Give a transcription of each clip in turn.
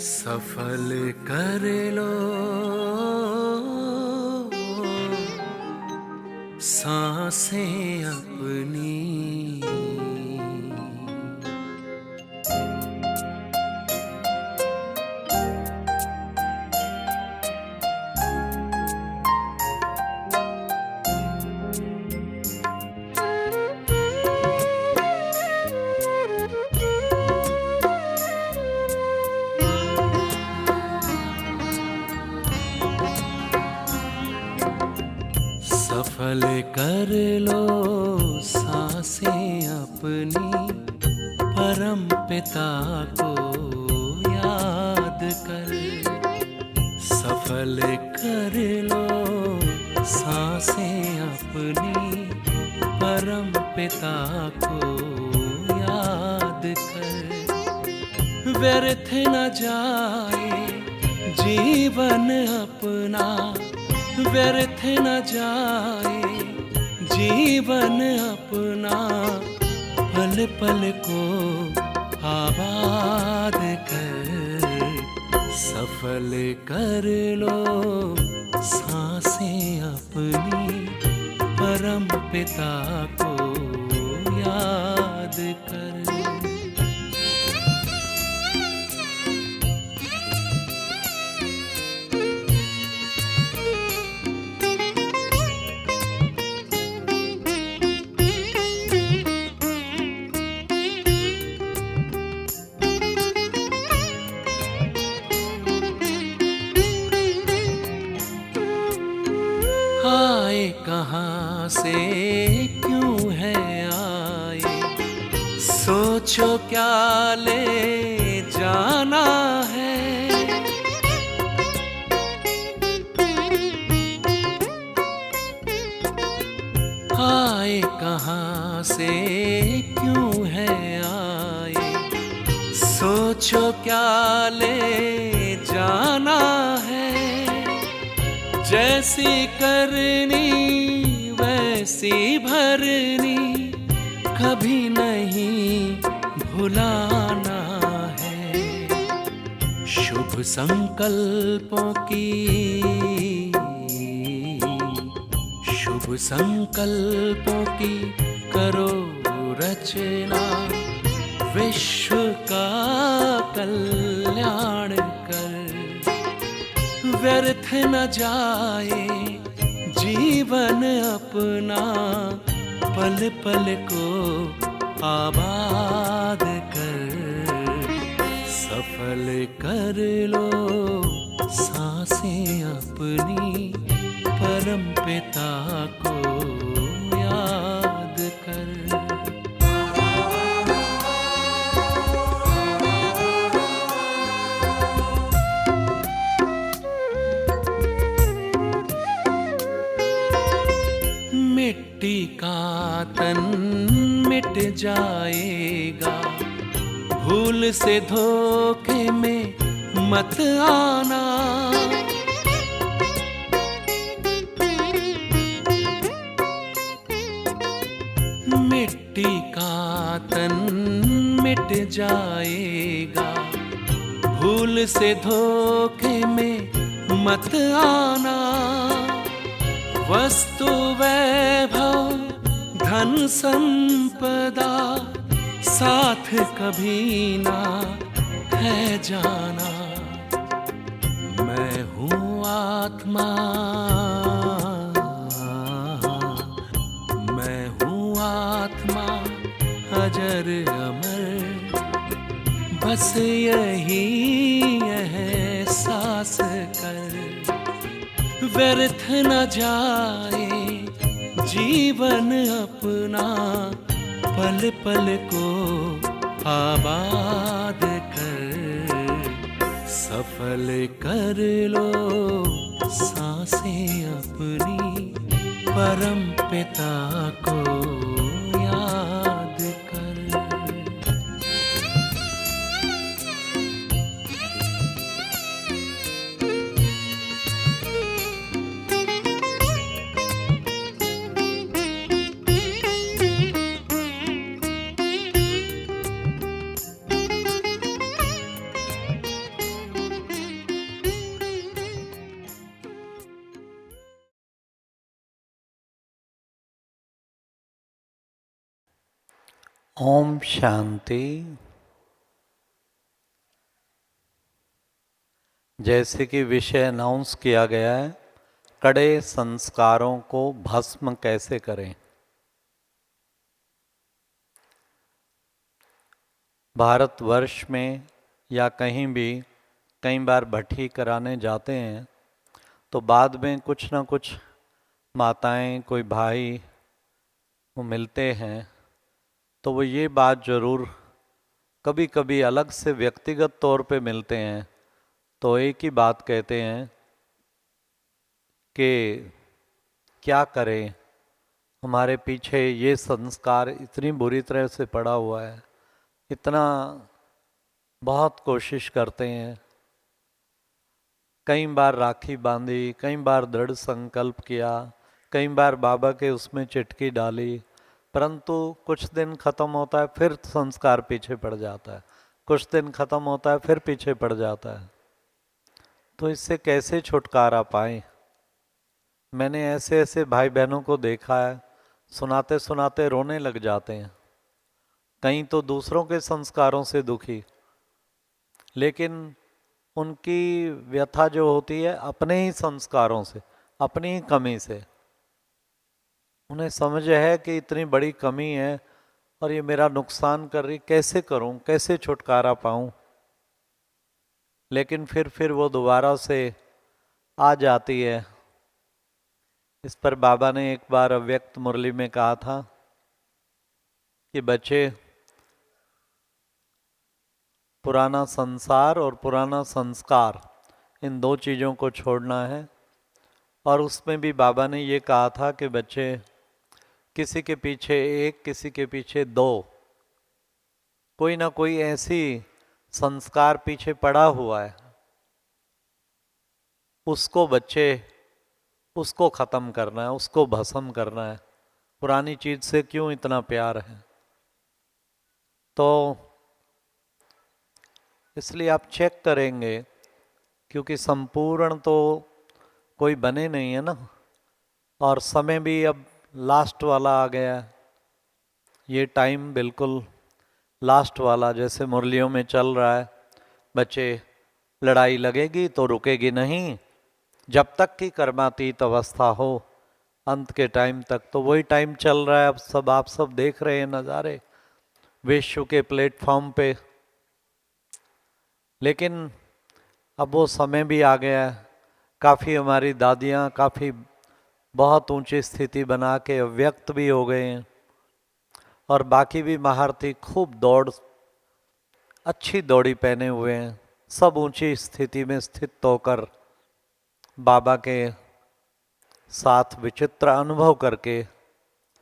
सफल कर लो सांसें अपनी। सफल कर लो सांसें अपनी, परम पिता को याद कर। सफल कर लो सांसें अपनी, परम पिता को याद कर। व्यर्थ न जाए जीवन अपना, व्यर्थ न जाए जीवन अपना, पल पल को आबाद कर। सफल कर लो सांसें अपनी, परम पिता को याद कर। आए कहाँ से क्यों है आए, सोचो क्या ले जाना है। आए कहाँ से क्यों है आए, सोचो क्या ले जाना है। जैसी करनी वैसी भरनी, कभी नहीं भुलाना है। शुभ संकल्पों की, शुभ संकल्पों की करो रचना। विश्व का कल्याण कर। व्यर्थ न जाए जीवन अपना, पल पल को आबाद कर। सफल कर लो सांसें अपनी, परम पिता को याद कर। मिट्टी का तन मिट जाएगा, भूल से धोखे में मत आना। मिट्टी का तन मिट जाएगा, भूल से धोखे में मत आना। वस्तु वैभव धन संपदा, साथ कभी ना है जाना। मैं हूँ आत्मा, मैं हूँ आत्मा अजर अमर, बस यही एहसास कर। व्यर्थ न जाए जीवन अपना, पल पल को आबाद कर। सफल कर लो सांसें अपनी, परम पिता को याद कर। ओम शांति। जैसे कि विषय अनाउंस किया गया है, कड़े संस्कारों को भस्म कैसे करें। भारतवर्ष में या कहीं भी कई बार भट्ठी कराने जाते हैं तो बाद में कुछ ना कुछ माताएं, कोई भाई वो मिलते हैं तो वो ये बात ज़रूर कभी कभी अलग से व्यक्तिगत तौर पे मिलते हैं तो एक ही बात कहते हैं कि क्या करें, हमारे पीछे ये संस्कार इतनी बुरी तरह से पड़ा हुआ है, इतना बहुत कोशिश करते हैं, कई बार राखी बांधी, कई बार दृढ़ संकल्प किया, कई बार बाबा के उसमें चिटकी डाली, परंतु कुछ दिन खत्म होता है फिर संस्कार पीछे पड़ जाता है, कुछ दिन खत्म होता है फिर पीछे पड़ जाता है। तो इससे कैसे छुटकारा पाएं। मैंने ऐसे ऐसे भाई बहनों को देखा है, सुनाते सुनाते रोने लग जाते हैं, कहीं तो दूसरों के संस्कारों से दुखी, लेकिन उनकी व्यथा जो होती है अपने ही संस्कारों से, अपनी ही कमी से। उन्हें समझ है कि इतनी बड़ी कमी है और ये मेरा नुकसान कर रही, कैसे करूं, कैसे छुटकारा पाऊं। लेकिन फिर वो दोबारा से आ जाती है। इस पर बाबा ने एक बार अव्यक्त मुरली में कहा था कि बच्चे, पुराना संसार और पुराना संस्कार, इन दो चीज़ों को छोड़ना है। और उसमें भी बाबा ने ये कहा था कि बच्चे, किसी के पीछे एक, किसी के पीछे दो, कोई ना कोई ऐसी संस्कार पीछे पड़ा हुआ है, उसको बच्चे, उसको ख़त्म करना है, उसको भस्म करना है। पुरानी चीज़ से क्यों इतना प्यार है। तो इसलिए आप चेक करेंगे, क्योंकि संपूर्ण तो कोई बने नहीं है ना, और समय भी अब लास्ट वाला आ गया है। ये टाइम बिल्कुल लास्ट वाला, जैसे मुरलियों में चल रहा है, बच्चे लड़ाई लगेगी तो रुकेगी नहीं, जब तक कि कर्मातीत अवस्था हो, अंत के टाइम तक। तो वही टाइम चल रहा है अब, सब आप सब देख रहे हैं नज़ारे विश्व के प्लेटफॉर्म पे। लेकिन अब वो समय भी आ गया है, काफ़ी हमारी दादियाँ काफ़ी बहुत ऊंची स्थिति बना के अव्यक्त भी हो गए हैं, और बाकी भी महारथी खूब दौड़, अच्छी दौड़ी पहने हुए हैं, सब ऊंची स्थिति में स्थित होकर बाबा के साथ विचित्र अनुभव करके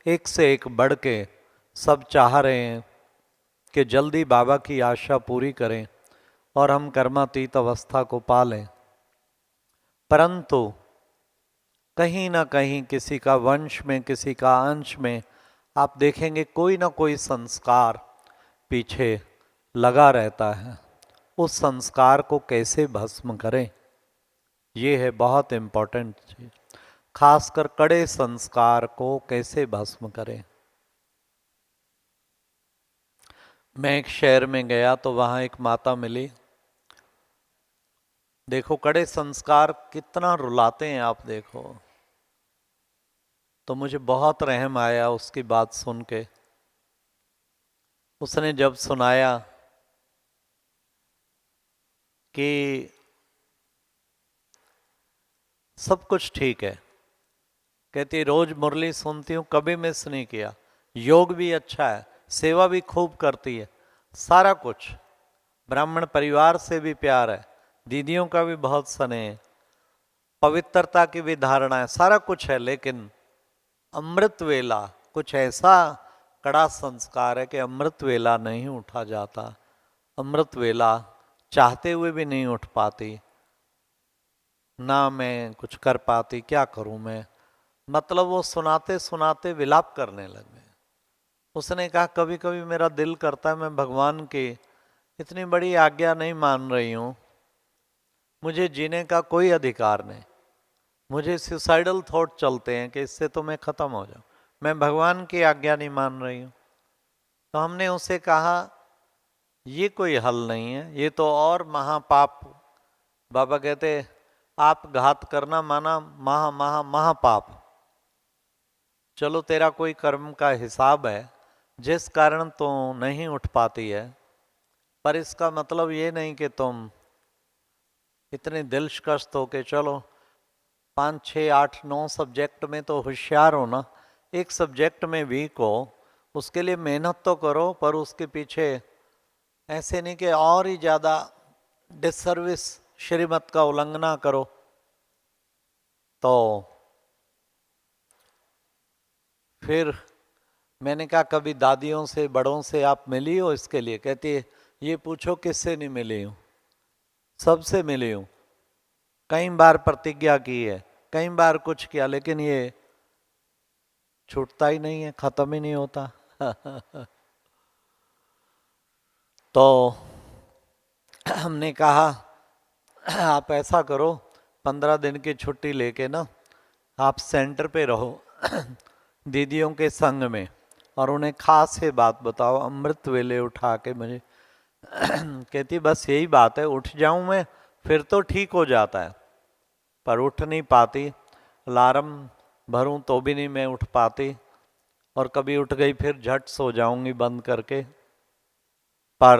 एक से एक बढ़ के सब चाह रहे हैं कि जल्दी बाबा की आशा पूरी करें और हम कर्मातीत अवस्था को पा लें। परंतु कहीं ना कहीं किसी का वंश में, किसी का अंश में आप देखेंगे कोई ना कोई संस्कार पीछे लगा रहता है। उस संस्कार को कैसे भस्म करें, ये है बहुत इम्पोर्टेंट चीज। खासकर कड़े संस्कार को कैसे भस्म करें। मैं एक शहर में गया तो वहाँ एक माता मिली, देखो कड़े संस्कार कितना रुलाते हैं आप देखो। तो मुझे बहुत रहम आया उसकी बात सुन के। उसने जब सुनाया कि सब कुछ ठीक है, कहती रोज मुरली सुनती हूँ, कभी मिस नहीं किया, योग भी अच्छा है, सेवा भी खूब करती है, सारा कुछ, ब्राह्मण परिवार से भी प्यार है, दीदियों का भी बहुत स्नेह, पवित्रता की भी धारणा है, सारा कुछ है, लेकिन अमृत वेला कुछ ऐसा कड़ा संस्कार है कि अमृत वेला नहीं उठा जाता, अमृत वेला चाहते हुए भी नहीं उठ पाती, ना मैं कुछ कर पाती, क्या करूं मैं। मतलब वो सुनाते सुनाते विलाप करने लगे। उसने कहा कभी कभी मेरा दिल करता है मैं भगवान की इतनी बड़ी आज्ञा नहीं मान रही हूँ, मुझे जीने का कोई अधिकार नहीं, मुझे सुसाइडल थॉट चलते हैं कि इससे तो मैं खत्म हो जाऊं, मैं भगवान की आज्ञा नहीं मान रही हूँ। तो हमने उसे कहा ये कोई हल नहीं है, ये तो और महापाप। बाबा कहते आप घात करना माना महापाप। चलो तेरा कोई कर्म का हिसाब है जिस कारण तो नहीं उठ पाती है, पर इसका मतलब ये नहीं कि तुम इतने दिलशकस्त हो के चलो 5, 6, 8, 9 सब्जेक्ट में तो होशियार हो ना, एक सब्जेक्ट में वीक हो, उसके लिए मेहनत तो करो, पर उसके पीछे ऐसे नहीं कि और ही ज़्यादा डिसर्विस श्रीमत का उल्लंघना करो। तो फिर मैंने कहा कभी दादियों से बड़ों से आप मिली हो इसके लिए? कहती है ये पूछो किससे नहीं मिली हूँ, सबसे मिली हूँ, कई बार प्रतिज्ञा की है, कई बार कुछ किया, लेकिन ये छूटता ही नहीं है, खत्म ही नहीं होता। तो हमने कहा आप ऐसा करो 15 दिन की छुट्टी लेके ना आप सेंटर पे रहो दीदियों के संग में, और उन्हें खास से बात बताओ। अमृत वेले उठा के मुझे कहती बस यही बात है, उठ जाऊं मैं फिर तो ठीक हो जाता है, पर उठ नहीं पाती, अलार्म भरूं तो भी नहीं मैं उठ पाती, और कभी उठ गई फिर झट सो जाऊंगी बंद करके। पर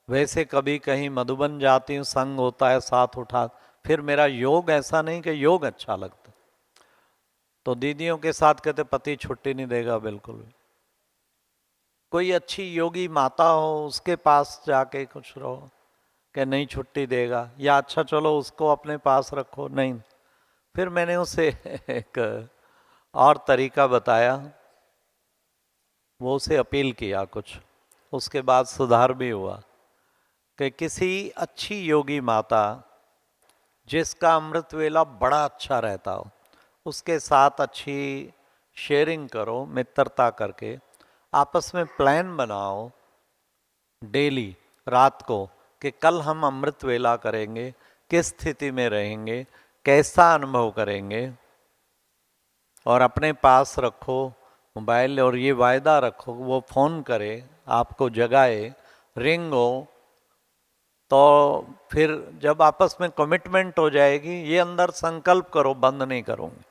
वैसे कभी कहीं मधुबन जाती हूँ, संग होता है साथ उठा, फिर मेरा योग ऐसा नहीं कि योग अच्छा लगता। तो दीदियों के साथ कहते पति छुट्टी नहीं देगा बिल्कुल भी। कोई अच्छी योगी माता हो उसके पास जाके कुछ रहो, कि नहीं छुट्टी देगा, या अच्छा चलो उसको अपने पास रखो, नहीं। फिर मैंने उसे एक और तरीका बताया, वो उसे अपील किया कुछ, उसके बाद सुधार भी हुआ कि किसी अच्छी योगी माता जिसका अमृत वेला बड़ा अच्छा रहता हो उसके साथ अच्छी शेयरिंग करो, मित्रता करके आपस में प्लान बनाओ डेली रात को कि कल हम अमृत वेला करेंगे, किस स्थिति में रहेंगे, कैसा अनुभव करेंगे, और अपने पास रखो मोबाइल, और ये वायदा रखो वो फ़ोन करे, आपको जगाए, रिंग हो, तो फिर जब आपस में कमिटमेंट हो जाएगी, ये अंदर संकल्प करो बंद नहीं करूँगी,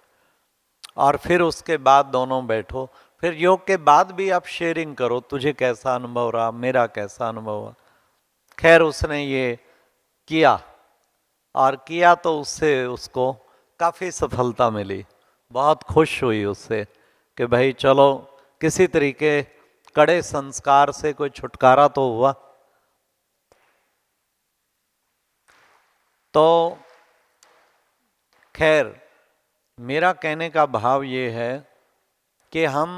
और फिर उसके बाद दोनों बैठो, फिर योग के बाद भी आप शेयरिंग करो, तुझे कैसा अनुभव रहा, मेरा कैसा अनुभव रहा। खैर उसने ये किया, और किया तो उससे उसको काफ़ी सफलता मिली, बहुत खुश हुई उससे कि भाई चलो किसी तरीके कड़े संस्कार से कोई छुटकारा तो हुआ। तो खैर मेरा कहने का भाव ये है कि हम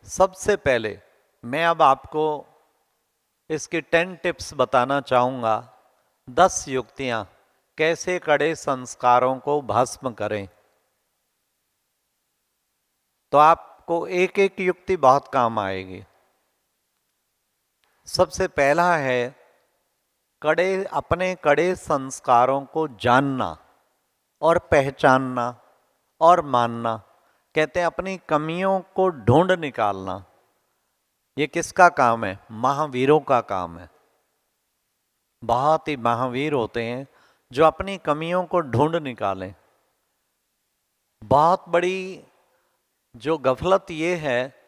सबसे पहले, मैं अब आपको इसकी 10 टिप्स बताना चाहूँगा, 10 युक्तियाँ कैसे कड़े संस्कारों को भस्म करें। तो आपको एक एक युक्ति बहुत काम आएगी। सबसे पहला है अपने कड़े संस्कारों को जानना और पहचानना और मानना। कहते हैं अपनी कमियों को ढूंढ निकालना। ये किसका काम है? महावीरों का काम है। बहुत ही महावीर होते हैं जो अपनी कमियों को ढूंढ निकालें। बहुत बड़ी जो गफलत ये है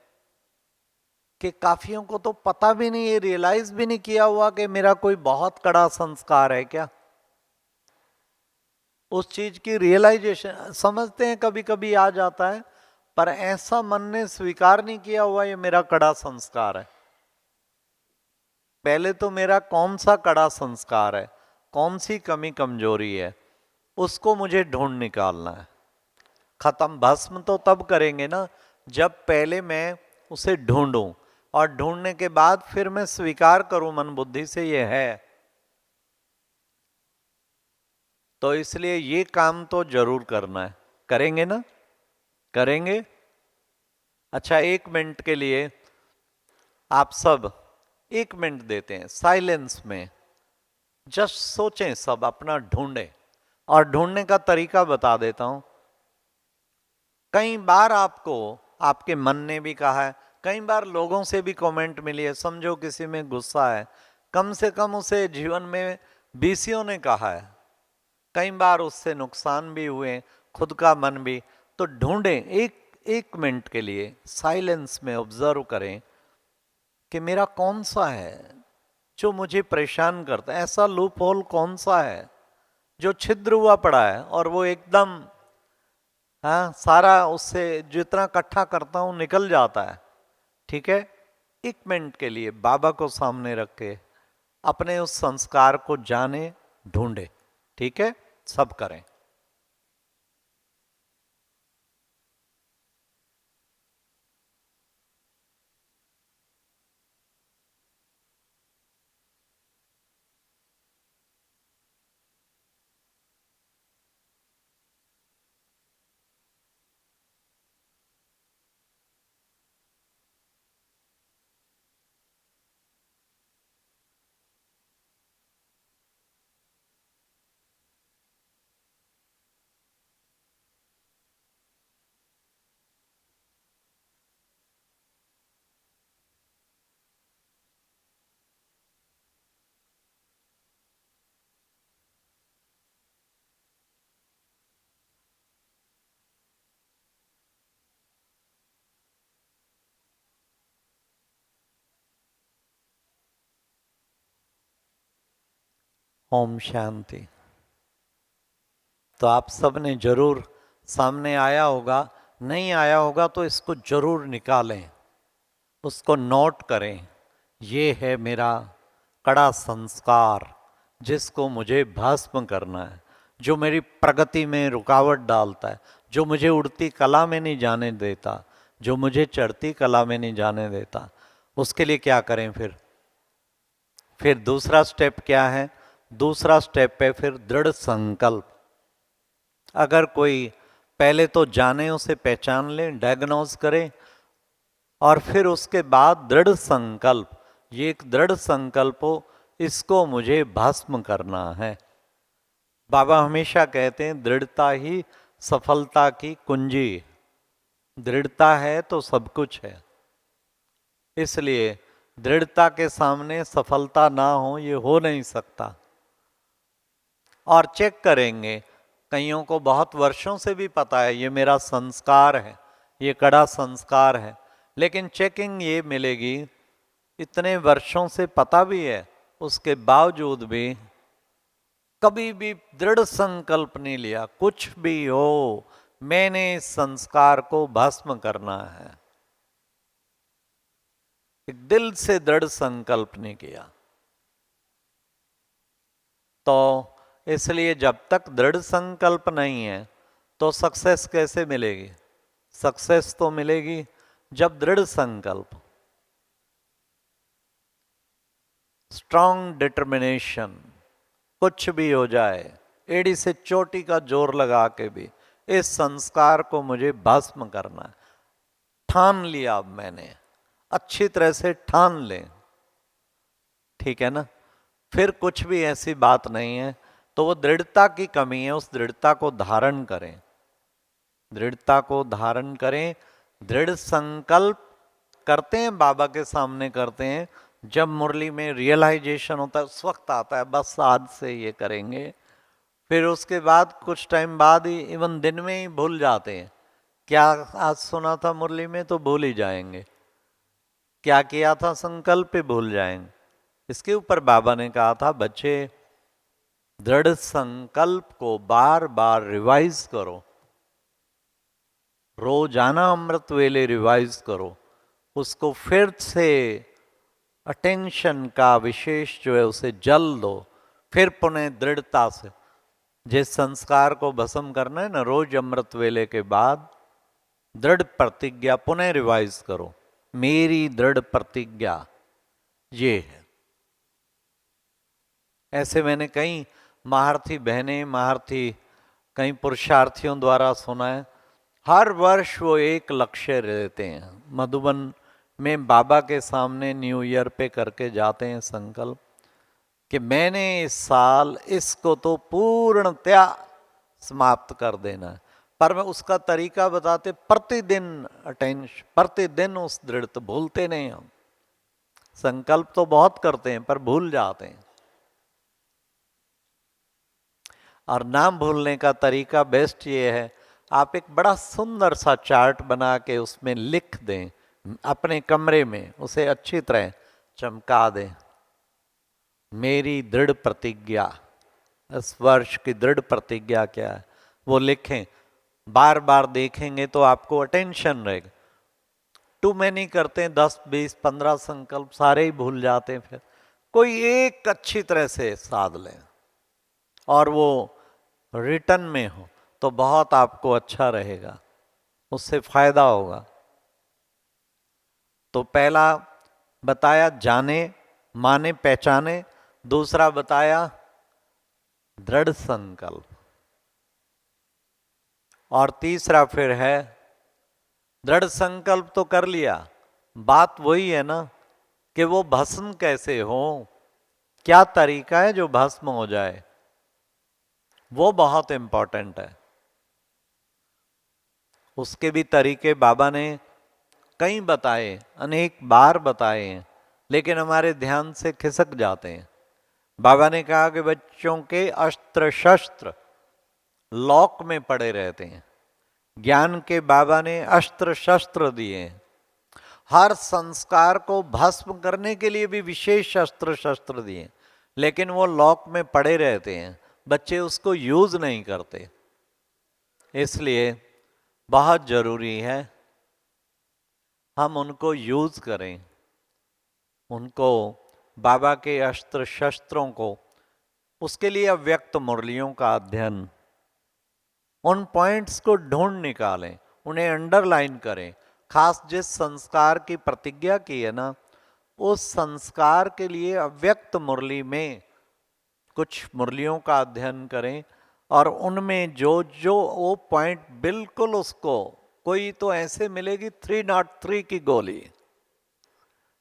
कि काफियों को तो पता भी नहीं, ये रियलाइज भी नहीं किया हुआ कि मेरा कोई बहुत कड़ा संस्कार है क्या। उस चीज की रियलाइजेशन समझते हैं कभी कभी आ जाता है, पर ऐसा मन ने स्वीकार नहीं किया हुआ ये मेरा कड़ा संस्कार है। पहले तो मेरा कौन सा कड़ा संस्कार है, कौन सी कमी कमजोरी है, उसको मुझे ढूंढ निकालना है। खत्म भस्म तो तब करेंगे ना जब पहले मैं उसे ढूंढूं, और ढूंढने के बाद फिर मैं स्वीकार करूं मन बुद्धि से ये है। तो इसलिए ये काम तो जरूर करना है। करेंगे ना? करेंगे। अच्छा 1 मिनट के लिए आप सब 1 मिनट देते हैं साइलेंस में, जस्ट सोचें, सब अपना ढूंढें। और ढूंढने का तरीका बता देता हूं। कई बार आपको आपके मन ने भी कहा है, कई बार लोगों से भी कमेंट मिली है, समझो किसी में गुस्सा है, कम से कम उसे जीवन में बीसियों ने कहा है, कई बार उससे नुकसान भी हुए, खुद का मन भी। तो ढूंढें, एक मिनट के लिए साइलेंस में ऑब्जर्व करें कि मेरा कौन सा है जो मुझे परेशान करता है, ऐसा लूप होल कौन सा है जो छिद्र हुआ पड़ा है और वो एकदम, हाँ, सारा उससे जितना इकट्ठा करता हूं निकल जाता है। ठीक है, एक मिनट के लिए बाबा को सामने रख के अपने उस संस्कार को जाने, ढूंढे। ठीक है, सब करें। ओम शांति। तो आप सब ने जरूर, सामने आया होगा, नहीं आया होगा तो इसको जरूर निकालें, उसको नोट करें। ये है मेरा कड़ा संस्कार जिसको मुझे भस्म करना है, जो मेरी प्रगति में रुकावट डालता है, जो मुझे उड़ती कला में नहीं जाने देता, जो मुझे चढ़ती कला में नहीं जाने देता। उसके लिए क्या करें फिर दूसरा स्टेप क्या है? दूसरा स्टेप है फिर दृढ़ संकल्प। अगर कोई पहले तो जाने, उसे पहचान लें, डायग्नोज करें, और फिर उसके बाद दृढ़ संकल्प। ये एक दृढ़ संकल्प हो, इसको मुझे भस्म करना है। बाबा हमेशा कहते हैं दृढ़ता ही सफलता की कुंजी। दृढ़ता है तो सब कुछ है। इसलिए दृढ़ता के सामने सफलता ना हो, ये हो नहीं सकता। और चेक करेंगे, कईयों को बहुत वर्षों से भी पता है ये मेरा संस्कार है, ये कड़ा संस्कार है, लेकिन चेकिंग ये मिलेगी इतने वर्षों से पता भी है, उसके बावजूद भी कभी भी दृढ़ संकल्प नहीं लिया, कुछ भी हो मैंने इस संस्कार को भस्म करना है, एक दिल से दृढ़ संकल्प नहीं किया। तो इसलिए जब तक दृढ़ संकल्प नहीं है तो सक्सेस कैसे मिलेगी? सक्सेस तो मिलेगी जब दृढ़ संकल्प, स्ट्रॉन्ग डिटर्मिनेशन, कुछ भी हो जाए, एड़ी से चोटी का जोर लगा के भी इस संस्कार को मुझे भस्म करना है। ठान लिया अब मैंने, अच्छी तरह से ठान लें। ठीक है ना? फिर कुछ भी ऐसी बात नहीं है। तो वो दृढ़ता की कमी है, उस दृढ़ता को धारण करें, दृढ़ता को धारण करें। दृढ़ संकल्प करते हैं, बाबा के सामने करते हैं, जब मुरली में रियलाइजेशन होता है उस वक्त आता है बस आज से ये करेंगे। फिर उसके बाद कुछ टाइम बाद ही, इवन दिन में ही भूल जाते हैं, क्या आज सुना था मुरली में तो भूल ही जाएंगे, क्या किया था संकल्प पे भूल जाएंगे। इसके ऊपर बाबा ने कहा था बच्चे दृढ़ संकल्प को बार बार रिवाइज करो, रोजाना अमृत वेले रिवाइज करो, उसको फिर से अटेंशन का विशेष जो है उसे जल दो, फिर पुनः दृढ़ता से जिस संस्कार को भस्म करना है ना, रोज अमृत वेले के बाद दृढ़ प्रतिज्ञा पुनः रिवाइज करो। मेरी दृढ़ प्रतिज्ञा ये है। ऐसे मैंने कई महारथी बहनें, महारथी कई पुरुषार्थियों द्वारा सुना है, हर वर्ष वो एक लक्ष्य लेते हैं। मधुबन में बाबा के सामने न्यू ईयर पे करके जाते हैं संकल्प कि मैंने इस साल इसको तो पूर्णतया समाप्त कर देना है, पर मैं उसका तरीका बताते, प्रतिदिन अटेंशन, प्रतिदिन उस दृढ़ता, भूलते नहीं हम। संकल्प तो बहुत करते हैं पर भूल जाते हैं। और नाम भूलने का तरीका बेस्ट ये है, आप एक बड़ा सुंदर सा चार्ट बना के उसमें लिख दें, अपने कमरे में उसे अच्छी तरह चमका दें। मेरी दृढ़ प्रतिज्ञा, इस वर्ष की दृढ़ प्रतिज्ञा क्या है वो लिखें। बार बार देखेंगे तो आपको अटेंशन रहेगा। टू मैनी करते हैं, 10 20 15 संकल्प, सारे ही भूल जाते हैं। फिर कोई एक अच्छी तरह से साध लें और वो रिटर्न में हो तो बहुत आपको अच्छा रहेगा, उससे फायदा होगा। तो पहला बताया जाने माने पहचाने, दूसरा बताया दृढ़ संकल्प, और तीसरा फिर है दृढ़ संकल्प तो कर लिया, बात वही है ना कि वो भस्म कैसे हो, क्या तरीका है जो भस्म हो जाए, वो बहुत इंपॉर्टेंट है। उसके भी तरीके बाबा ने कई बताए, अनेक बार बताए हैं, लेकिन हमारे ध्यान से खिसक जाते हैं। बाबा ने कहा कि बच्चों के अस्त्र शस्त्र लॉक में पड़े रहते हैं। ज्ञान के बाबा ने अस्त्र शस्त्र दिए हैं। हर संस्कार को भस्म करने के लिए भी विशेष अस्त्र शस्त्र दिए, लेकिन वो लॉक में पड़े रहते हैं, बच्चे उसको यूज नहीं करते। इसलिए बहुत जरूरी है हम उनको यूज करें, उनको बाबा के अस्त्र शस्त्रों को। उसके लिए अव्यक्त मुरलियों का अध्ययन, उन पॉइंट्स को ढूंढ निकालें, उन्हें अंडरलाइन करें। खास जिस संस्कार की प्रतिज्ञा की है ना, उस संस्कार के लिए अव्यक्त मुरली में कुछ मुरलियों का अध्ययन करें, और उनमें जो जो वो पॉइंट बिल्कुल उसको, कोई तो ऐसे मिलेगी 303 की गोली,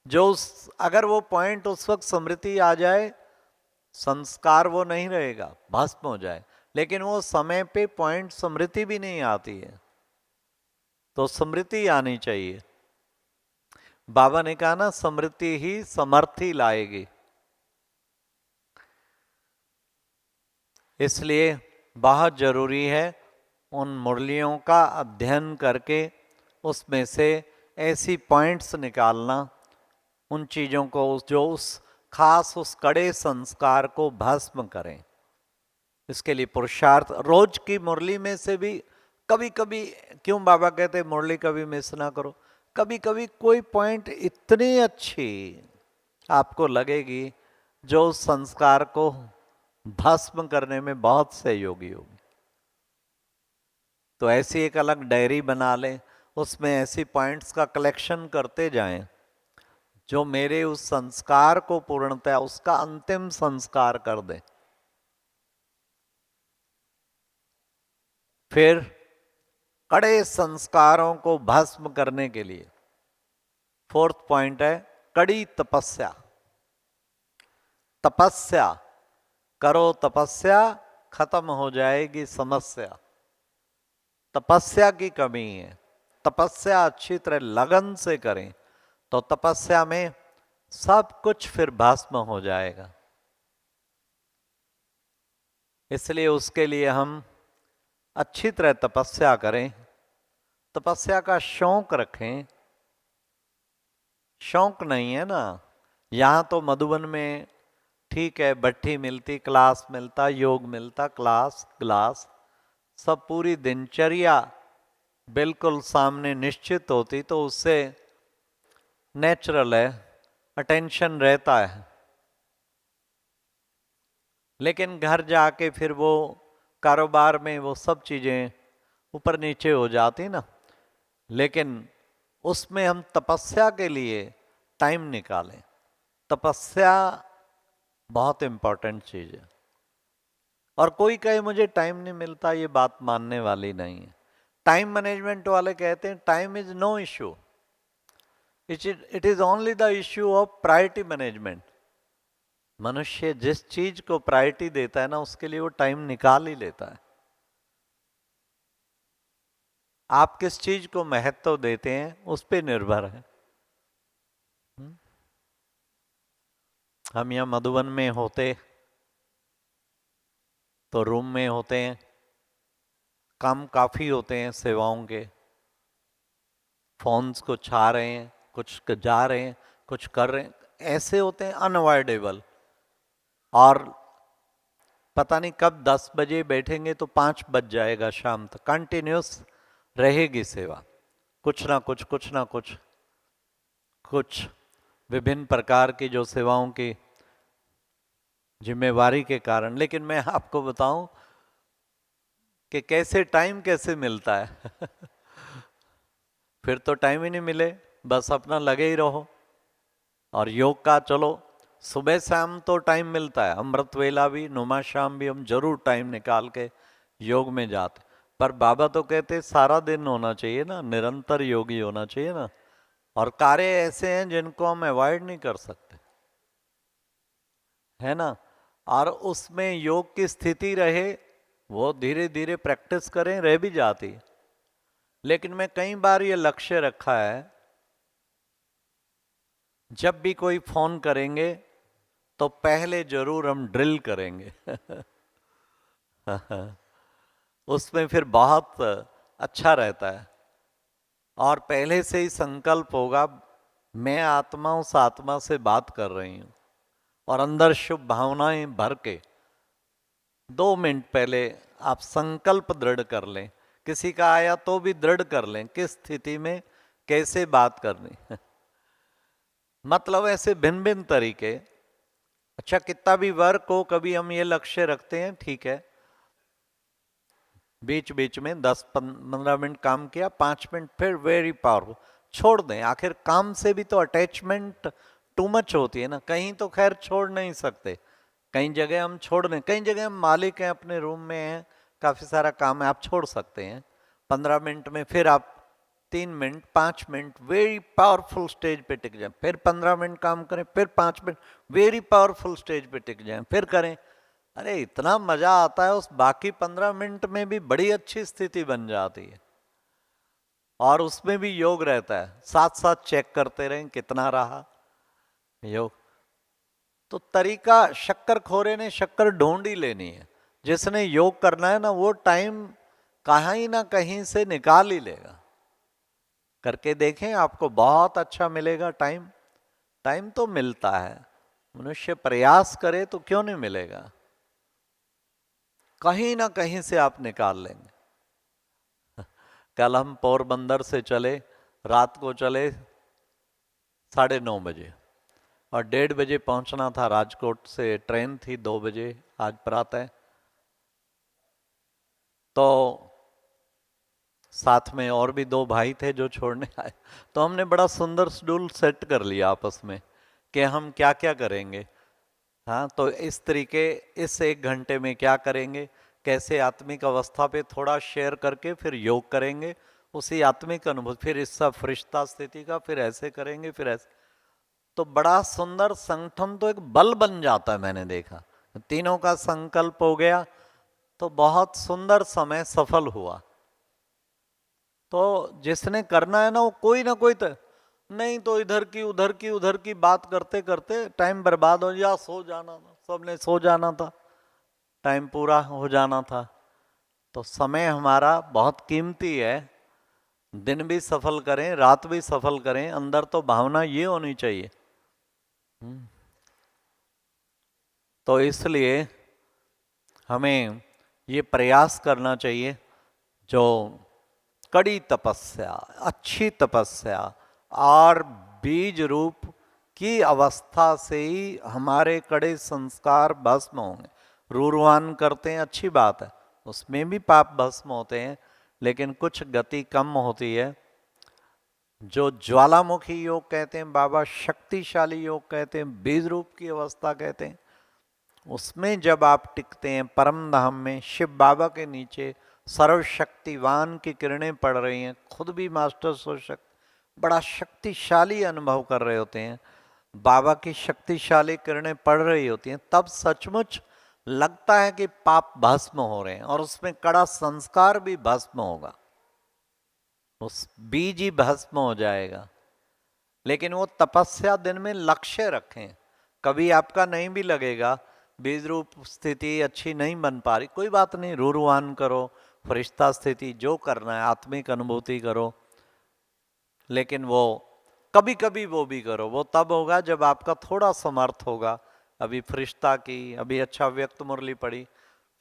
जो उस अगर वो पॉइंट उस वक्त स्मृति आ जाए, संस्कार वो नहीं रहेगा, भस्म हो जाए। लेकिन वो समय पे पॉइंट स्मृति भी नहीं आती है, तो स्मृति आनी चाहिए। बाबा ने कहा ना, स्मृति ही समर्थी लाएगी। इसलिए बहुत जरूरी है उन मुरलियों का अध्ययन करके उसमें से ऐसी पॉइंट्स निकालना, उन चीज़ों को जो उस खास उस कड़े संस्कार को भस्म करें। इसके लिए पुरुषार्थ, रोज की मुरली में से भी कभी कभी, क्यों बाबा कहते मुरली कभी मिस ना करो, कभी कभी कोई पॉइंट इतनी अच्छी आपको लगेगी जो उस संस्कार को भस्म करने में बहुत सहयोगी होगी। तो ऐसी एक अलग डायरी बना लें, उसमें ऐसी पॉइंट्स का कलेक्शन करते जाएं जो मेरे उस संस्कार को पूर्णतः उसका अंतिम संस्कार कर दे। फिर कड़े संस्कारों को भस्म करने के लिए फोर्थ पॉइंट है कड़ी तपस्या। तपस्या करो, तपस्या खत्म हो जाएगी समस्या। तपस्या की कमी है, तपस्या अच्छी तरह लगन से करें तो तपस्या में सब कुछ फिर भस्म हो जाएगा। इसलिए उसके लिए हम अच्छी तरह तपस्या करें, तपस्या का शौक रखें। शौक नहीं है ना, यहाँ तो मधुबन में ठीक है, भट्ठी मिलती, क्लास मिलता, योग मिलता, क्लास क्लास सब पूरी दिनचर्या बिल्कुल सामने निश्चित होती, तो उससे नेचुरल है, अटेंशन रहता है। लेकिन घर जाके फिर वो कारोबार में वो सब चीज़ें ऊपर नीचे हो जाती ना। लेकिन उसमें हम तपस्या के लिए टाइम निकालें। तपस्या बहुत इंपॉर्टेंट चीज़ है। और कोई कहे मुझे टाइम नहीं मिलता, ये बात मानने वाली नहीं है। टाइम मैनेजमेंट वाले कहते हैं time is no issue, it is only the issue of priority management. मनुष्य जिस चीज को प्रायोरिटी देता है ना, उसके लिए वो टाइम निकाल ही लेता है। आप किस चीज को महत्व देते हैं उस पे निर्भर है। हम यहाँ मधुबन में होते तो रूम में होते हैं, काम काफी होते हैं सेवाओं के, फोन्स को छा रहे हैं, कुछ जा रहे हैं, कुछ कर रहे हैं, ऐसे होते हैं अनअवॉइडेबल। और पता नहीं कब 10 बजे बैठेंगे तो 5 बज जाएगा शाम तक, कंटिन्यूस रहेगी सेवा, कुछ ना कुछ कुछ ना कुछ कुछ विभिन्न प्रकार की जो सेवाओं की जिम्मेवारी के कारण। लेकिन मैं आपको बताऊं कि कैसे टाइम कैसे मिलता है फिर तो टाइम ही नहीं मिले, बस अपना लगे ही रहो। और योग का चलो सुबह शाम तो टाइम मिलता है, अमृत वेला भी नुमा शाम भी हम जरूर टाइम निकाल के योग में जाते। पर बाबा तो कहते सारा दिन होना चाहिए ना, निरंतर योगी होना चाहिए ना। और कार्य ऐसे हैं जिनको हम अवॉइड नहीं कर सकते, है ना। और उसमें योग की स्थिति रहे, वो धीरे धीरे प्रैक्टिस करें, रह भी जाती है। लेकिन मैं कई बार ये लक्ष्य रखा है, जब भी कोई फोन करेंगे तो पहले जरूर हम ड्रिल करेंगे उसमें फिर बहुत अच्छा रहता है। और पहले से ही संकल्प होगा, मैं आत्मा उस आत्मा से बात कर रही हूं, और अंदर शुभ भावनाएं भर के 2 मिनट पहले आप संकल्प दृढ़ कर लें। किसी का आया तो भी दृढ़ कर लें किस स्थिति में कैसे बात करनी मतलब ऐसे भिन्न भिन्न तरीके। अच्छा, कितना भी वर्क हो, कभी हम ये लक्ष्य रखते हैं, ठीक है, बीच बीच में 10-15 मिनट काम किया, 5 मिनट फिर वेरी पावरफुल छोड़ दें। आखिर काम से भी तो अटैचमेंट टू मच होती है ना, कहीं तो खैर छोड़ नहीं सकते, कई जगह हम छोड़ दें, कई जगह हम मालिक हैं, अपने रूम में हैं, काफी सारा काम है, आप छोड़ सकते हैं। 15 मिनट में फिर आप 3 minute 5 minute very powerful stage पे टिक जाएं, फिर 15 मिनट काम करें, फिर 5 मिनट वेरी पावरफुल स्टेज पे टिक जाएं, फिर करें। अरे इतना मजा आता है, उस बाकी 15 मिनट में भी बड़ी अच्छी स्थिति बन जाती है, और उसमें भी योग रहता है, साथ साथ चेक करते रहें कितना रहा योग। तो तरीका शक्करखोरे ने शक्कर ढूंढ ही लेनी है, जिसने योग करना है ना वो टाइम कहीं ना कहीं से निकाल ही लेगा। करके देखें, आपको बहुत अच्छा मिलेगा टाइम। टाइम तो मिलता है, मनुष्य प्रयास करे तो क्यों नहीं मिलेगा, कहीं ना कहीं से आप निकाल लेंगे। कल हम पोरबंदर से चले, रात को चले 9:30 बजे, और 1:30 बजे पहुंचना था राजकोट से, ट्रेन थी 2 बजे आज प्रातः। तो साथ में और भी 2 भाई थे जो छोड़ने आए, तो हमने बड़ा सुंदर शेड्यूल सेट कर लिया आपस में कि हम क्या क्या करेंगे। हाँ, तो इस तरीके इस 1 घंटे में क्या करेंगे, कैसे आत्मिक अवस्था पे थोड़ा शेयर करके फिर योग करेंगे, उसी आत्मिक अनुभूति, फिर इस सब फरिश्ता स्थिति का, फिर ऐसे करेंगे, फिर ऐसे। तो बड़ा सुंदर संगठन, तो एक बल बन जाता है, मैंने देखा। तीनों का संकल्प हो गया तो बहुत सुंदर समय सफल हुआ। तो जिसने करना है ना, वो कोई ना कोई तो नहीं, तो इधर की उधर की उधर की बात करते करते टाइम बर्बाद हो, या सो जाना था, सबने सो जाना था, टाइम पूरा हो जाना था। तो समय हमारा बहुत कीमती है, दिन भी सफल करें, रात भी सफल करें, अंदर तो भावना ये होनी चाहिए। तो इसलिए हमें ये प्रयास करना चाहिए, जो कड़ी तपस्या, अच्छी तपस्या और बीज रूप की अवस्था से ही हमारे कड़े संस्कार भस्म होंगे। रूरवान करते हैं, अच्छी बात है, उसमें भी पाप भस्म होते हैं, लेकिन कुछ गति कम होती है। जो ज्वालामुखी योग कहते हैं बाबा, शक्तिशाली योग कहते हैं, बीज रूप की अवस्था कहते हैं, उसमें जब आप टिकते हैं परम धाम में, शिव बाबा के नीचे सर्वशक्तिवान की किरणें पड़ रही हैं, खुद भी मास्टर बड़ा शक्तिशाली अनुभव कर रहे होते हैं, बाबा की शक्तिशाली किरणें पड़ रही होती हैं, तब सचमुच लगता है कि पाप भस्म हो रहे हैं, और उसमें कड़ा संस्कार भी भस्म होगा। उस बीज ही भस्म हो जाएगा। लेकिन वो तपस्या दिन में लक्ष्य रखें। कभी आपका नहीं भी लगेगा, बीज रूप स्थिति अच्छी नहीं बन पा रही, कोई बात नहीं, रूरुवान करो, फरिश्ता स्थिति जो करना है, आत्मिक अनुभूति करो। लेकिन वो कभी कभी वो भी करो, वो तब होगा जब आपका थोड़ा समर्थ होगा। अभी फरिश्ता की, अभी अच्छा व्यक्त मुरली पड़ी,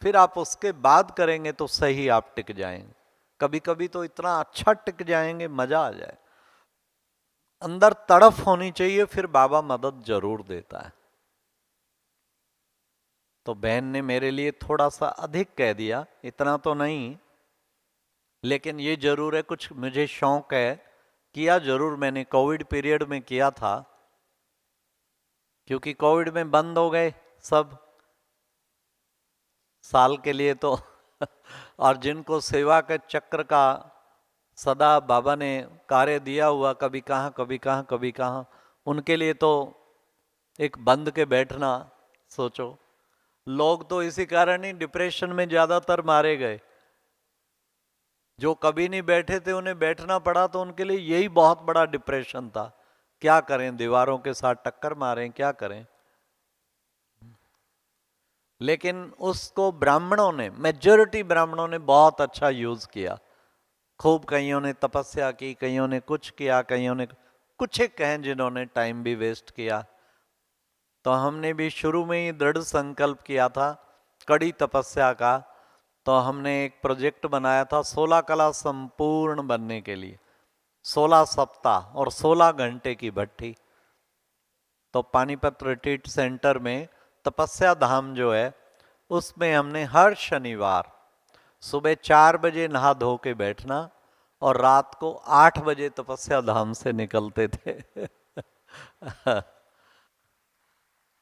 फिर आप उसके बाद करेंगे तो सही आप टिक जाएंगे। कभी कभी तो इतना अच्छा टिक जाएंगे, मजा आ जाए। अंदर तड़फ होनी चाहिए, फिर बाबा मदद जरूर देता है। तो बहन ने मेरे लिए थोड़ा सा अधिक कह दिया, इतना तो नहीं, लेकिन ये जरूर है, कुछ मुझे शौक है, किया जरूर मैंने, कोविड पीरियड में किया था, क्योंकि कोविड में बंद हो गए सब साल के लिए तो और जिनको सेवा के चक्र का सदा बाबा ने कार्य दिया हुआ, कभी कहाँ कभी कहाँ कभी कहाँ, उनके लिए तो एक बंद के बैठना, सोचो। लोग तो इसी कारण ही डिप्रेशन में ज्यादातर मारे गए। जो कभी नहीं बैठे थे उन्हें बैठना पड़ा, तो उनके लिए यही बहुत बड़ा डिप्रेशन था। क्या करें, दीवारों के साथ टक्कर मारें, क्या करें। लेकिन उसको ब्राह्मणों ने, मेजॉरिटी ब्राह्मणों ने बहुत अच्छा यूज किया। खूब कईयों ने तपस्या की, कईयों ने कुछ किया, कईयों ने कुछ एक कहें जिन्होंने टाइम भी वेस्ट किया। तो हमने भी शुरू में ही दृढ़ संकल्प किया था कड़ी तपस्या का। तो हमने एक प्रोजेक्ट बनाया था 16 कला संपूर्ण बनने के लिए, 16 सप्ताह और 16 घंटे की भट्ठी। तो पानीपत रिट्रीट सेंटर में तपस्या धाम जो है, उसमें हमने हर शनिवार सुबह 4 बजे नहा धो के बैठना और रात को 8 बजे तपस्या धाम से निकलते थे।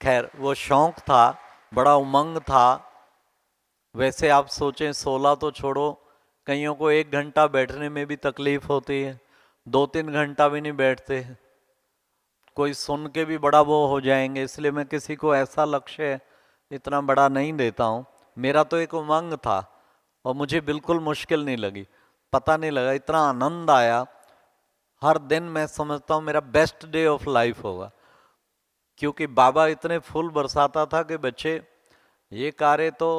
खैर वो शौक था, बड़ा उमंग था। वैसे आप सोचें, 16 तो छोड़ो, कईयों को 1 घंटा बैठने में भी तकलीफ होती है, 2-3 घंटा भी नहीं बैठते, कोई सुन के भी बड़ा वो हो जाएंगे। इसलिए मैं किसी को ऐसा लक्ष्य इतना बड़ा नहीं देता हूँ। मेरा तो एक उमंग था और मुझे बिल्कुल मुश्किल नहीं लगी, पता नहीं लगा, इतना आनंद आया। हर दिन मैं समझता हूँ मेरा बेस्ट डे ऑफ लाइफ होगा, क्योंकि बाबा इतने फूल बरसाता था कि बच्चे, ये कार्य तो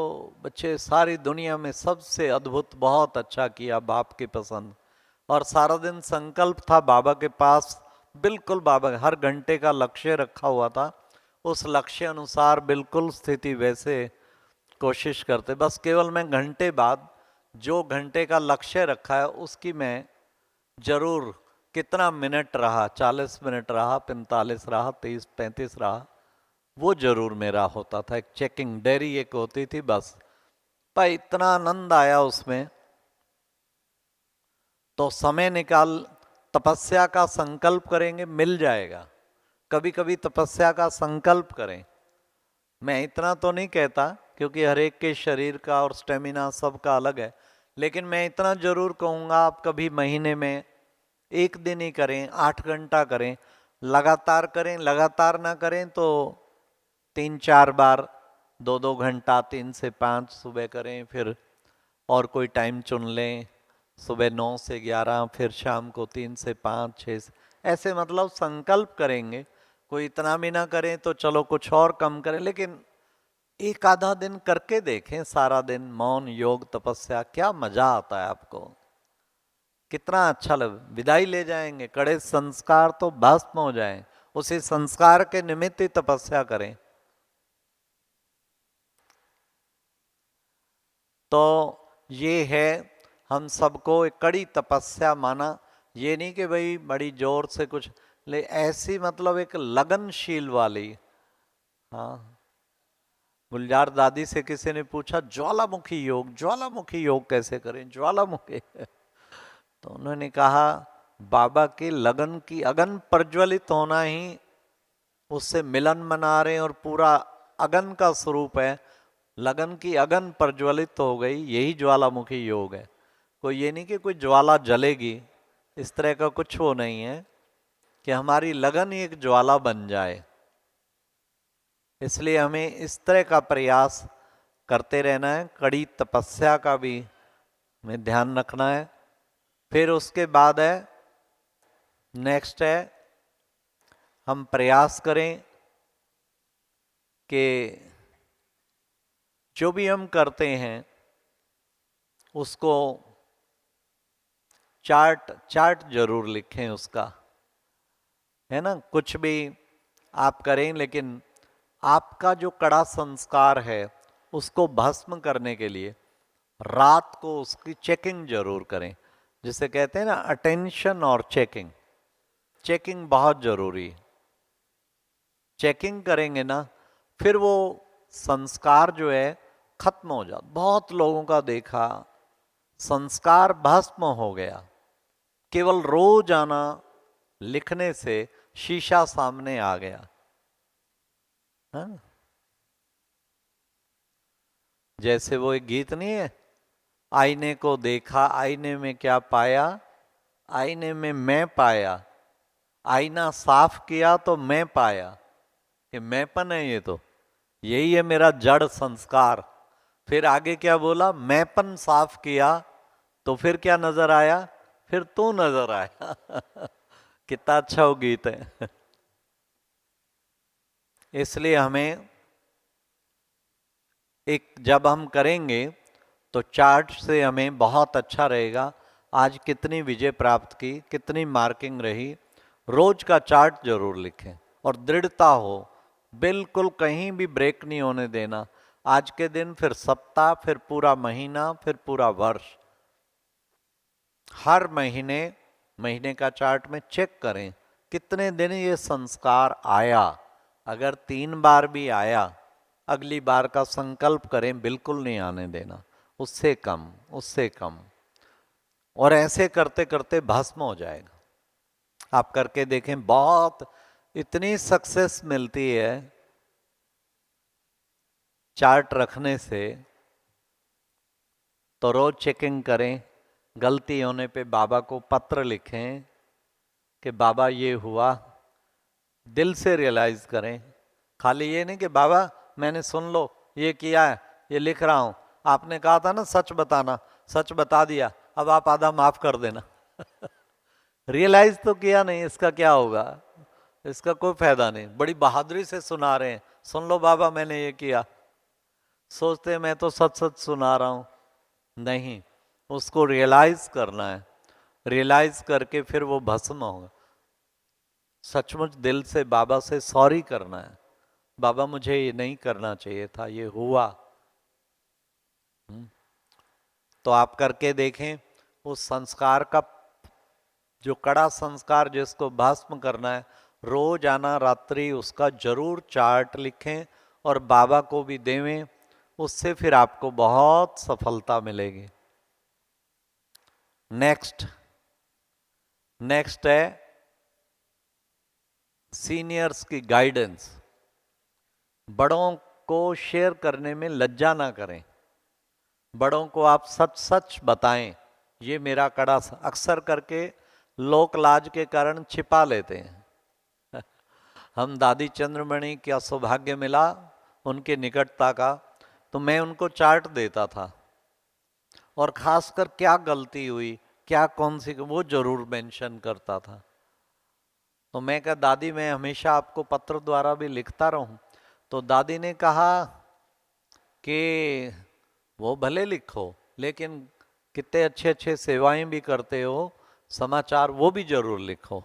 बच्चे सारी दुनिया में सबसे अद्भुत, बहुत अच्छा किया, बाप की पसंद। और सारा दिन संकल्प था बाबा के पास, बिल्कुल बाबा हर घंटे का लक्ष्य रखा हुआ था, उस लक्ष्य अनुसार बिल्कुल स्थिति वैसे कोशिश करते। बस केवल मैं घंटे बाद जो घंटे का लक्ष्य रखा है उसकी मैं जरूर, कितना मिनट रहा, 40 मिनट रहा, 45 रहा, 30-35 रहा, वो जरूर मेरा होता था। एक चेकिंग डायरी एक होती थी बस। पर इतना आनंद आया उसमें। तो समय निकाल, तपस्या का संकल्प करेंगे, मिल जाएगा। कभी कभी तपस्या का संकल्प करें। मैं इतना तो नहीं कहता, क्योंकि हर एक के शरीर का और स्टेमिना सबका अलग है, लेकिन मैं इतना जरूर कहूँगा, आप कभी महीने में एक दिन ही करें, 8 घंटा करें, लगातार करें। लगातार ना करें तो 3-4 बार 2-2 घंटा, 3 से 5 सुबह करें, फिर और कोई टाइम चुन लें, सुबह 9 से 11, फिर शाम को 3 से 5, 6 ऐसे, मतलब संकल्प करेंगे। कोई इतना भी ना करें तो चलो कुछ और कम करें, लेकिन एक आधा दिन करके देखें, सारा दिन मौन योग तपस्या, क्या मजा आता है आपको, कितना अच्छा लग, विदाई ले जाएंगे, कड़े संस्कार तो भस्म हो जाएं, उसी संस्कार के निमित्त ही तपस्या करें। तो ये है, हम सबको एक कड़ी तपस्या माना। ये नहीं कि भाई बड़ी जोर से कुछ, ले ऐसी मतलब एक लगनशील वाली। हाँ, गुलजार दादी से किसी ने पूछा ज्वालामुखी योग, ज्वालामुखी योग कैसे करें, ज्वालामुखी तो उन्होंने कहा बाबा के लगन की अगन प्रज्वलित होना ही उससे मिलन मना रहे हैं, और पूरा अगन का स्वरूप है, लगन की अगन प्रज्वलित हो गई, यही ज्वालामुखी योग है। कोई ये नहीं कि कोई ज्वाला जलेगी, इस तरह का कुछ वो नहीं है, कि हमारी लगन ही एक ज्वाला बन जाए। इसलिए हमें इस तरह का प्रयास करते रहना है। कड़ी तपस्या का भी हमें ध्यान रखना है। फिर उसके बाद है, नेक्स्ट है, हम प्रयास करें कि जो भी हम करते हैं उसको चार्ट जरूर लिखें उसका, है ना। कुछ भी आप करें, लेकिन आपका जो कड़ा संस्कार है उसको भस्म करने के लिए रात को उसकी चेकिंग जरूर करें। जिसे कहते हैं ना अटेंशन और चेकिंग, चेकिंग बहुत जरूरी है। चेकिंग करेंगे ना, फिर वो संस्कार जो है खत्म हो जाता। बहुत लोगों का देखा, संस्कार भस्म हो गया, केवल रोज आना लिखने से शीशा सामने आ गया। हाँ? जैसे वो एक गीत नहीं है, आईने को देखा आईने में क्या पाया, आईने में मैं पाया, आईना साफ किया तो मैं पाया। ये मैंपन है, ये तो यही है मेरा जड़ संस्कार। फिर आगे क्या बोला, मैंपन साफ किया तो फिर क्या नजर आया, फिर तू नजर आया। कितना अच्छा वो गीत है। इसलिए हमें एक जब हम करेंगे तो चार्ट से हमें बहुत अच्छा रहेगा। आज कितनी विजय प्राप्त की, कितनी मार्किंग रही, रोज का चार्ट जरूर लिखें और दृढ़ता हो, बिल्कुल कहीं भी ब्रेक नहीं होने देना। आज के दिन, फिर सप्ताह, फिर पूरा महीना, फिर पूरा वर्ष। हर महीने महीने का चार्ट में चेक करें कितने दिन ये संस्कार आया। अगर 3 बार भी आया, अगली बार का संकल्प करें बिल्कुल नहीं आने देना, उससे कम, उससे कम। और ऐसे करते करते भस्म हो जाएगा। आप करके देखें, बहुत इतनी सक्सेस मिलती है चार्ट रखने से। तो रोज चेकिंग करें, गलती होने पे बाबा को पत्र लिखें कि बाबा ये हुआ, दिल से रियलाइज करें। खाली ये नहीं कि बाबा मैंने सुन लो ये किया है, ये लिख रहा हूं, आपने कहा था ना सच बताना, सच बता दिया, अब आप आधा माफ कर देना। रियलाइज तो किया नहीं, इसका क्या होगा, इसका कोई फायदा नहीं। बड़ी बहादुरी से सुना रहे हैं, सुन लो बाबा मैंने ये किया, सोचते हैं मैं तो सच सच सुना रहा हूं। नहीं, उसको रियलाइज करना है, रियलाइज करके फिर वो भस्म होगा। सचमुच दिल से बाबा से सॉरी करना है, बाबा मुझे ये नहीं करना चाहिए था, ये हुआ। तो आप करके देखें, उस संस्कार का, जो कड़ा संस्कार जिसको भस्म करना है, रोज आना रात्रि उसका जरूर चार्ट लिखें और बाबा को भी देवें। उससे फिर आपको बहुत सफलता मिलेगी। नेक्स्ट है सीनियर्स की गाइडेंस। बड़ों को शेयर करने में लज्जा ना करें, बड़ों को आप सच सच बताएं। ये मेरा कड़ा, अक्सर करके लोक लाज के कारण छिपा लेते हैं। हम दादी चंद्रमणि का सौभाग्य मिला उनके निकटता का, तो मैं उनको चार्ट देता था और खासकर क्या गलती हुई, क्या कौन सी, वो जरूर मेंशन करता था। तो मैं कहा दादी मैं हमेशा आपको पत्र द्वारा भी लिखता रहूं। तो दादी ने कहा कि वो भले लिखो, लेकिन कितने अच्छे अच्छे सेवाएं भी करते हो, समाचार वो भी जरूर लिखो।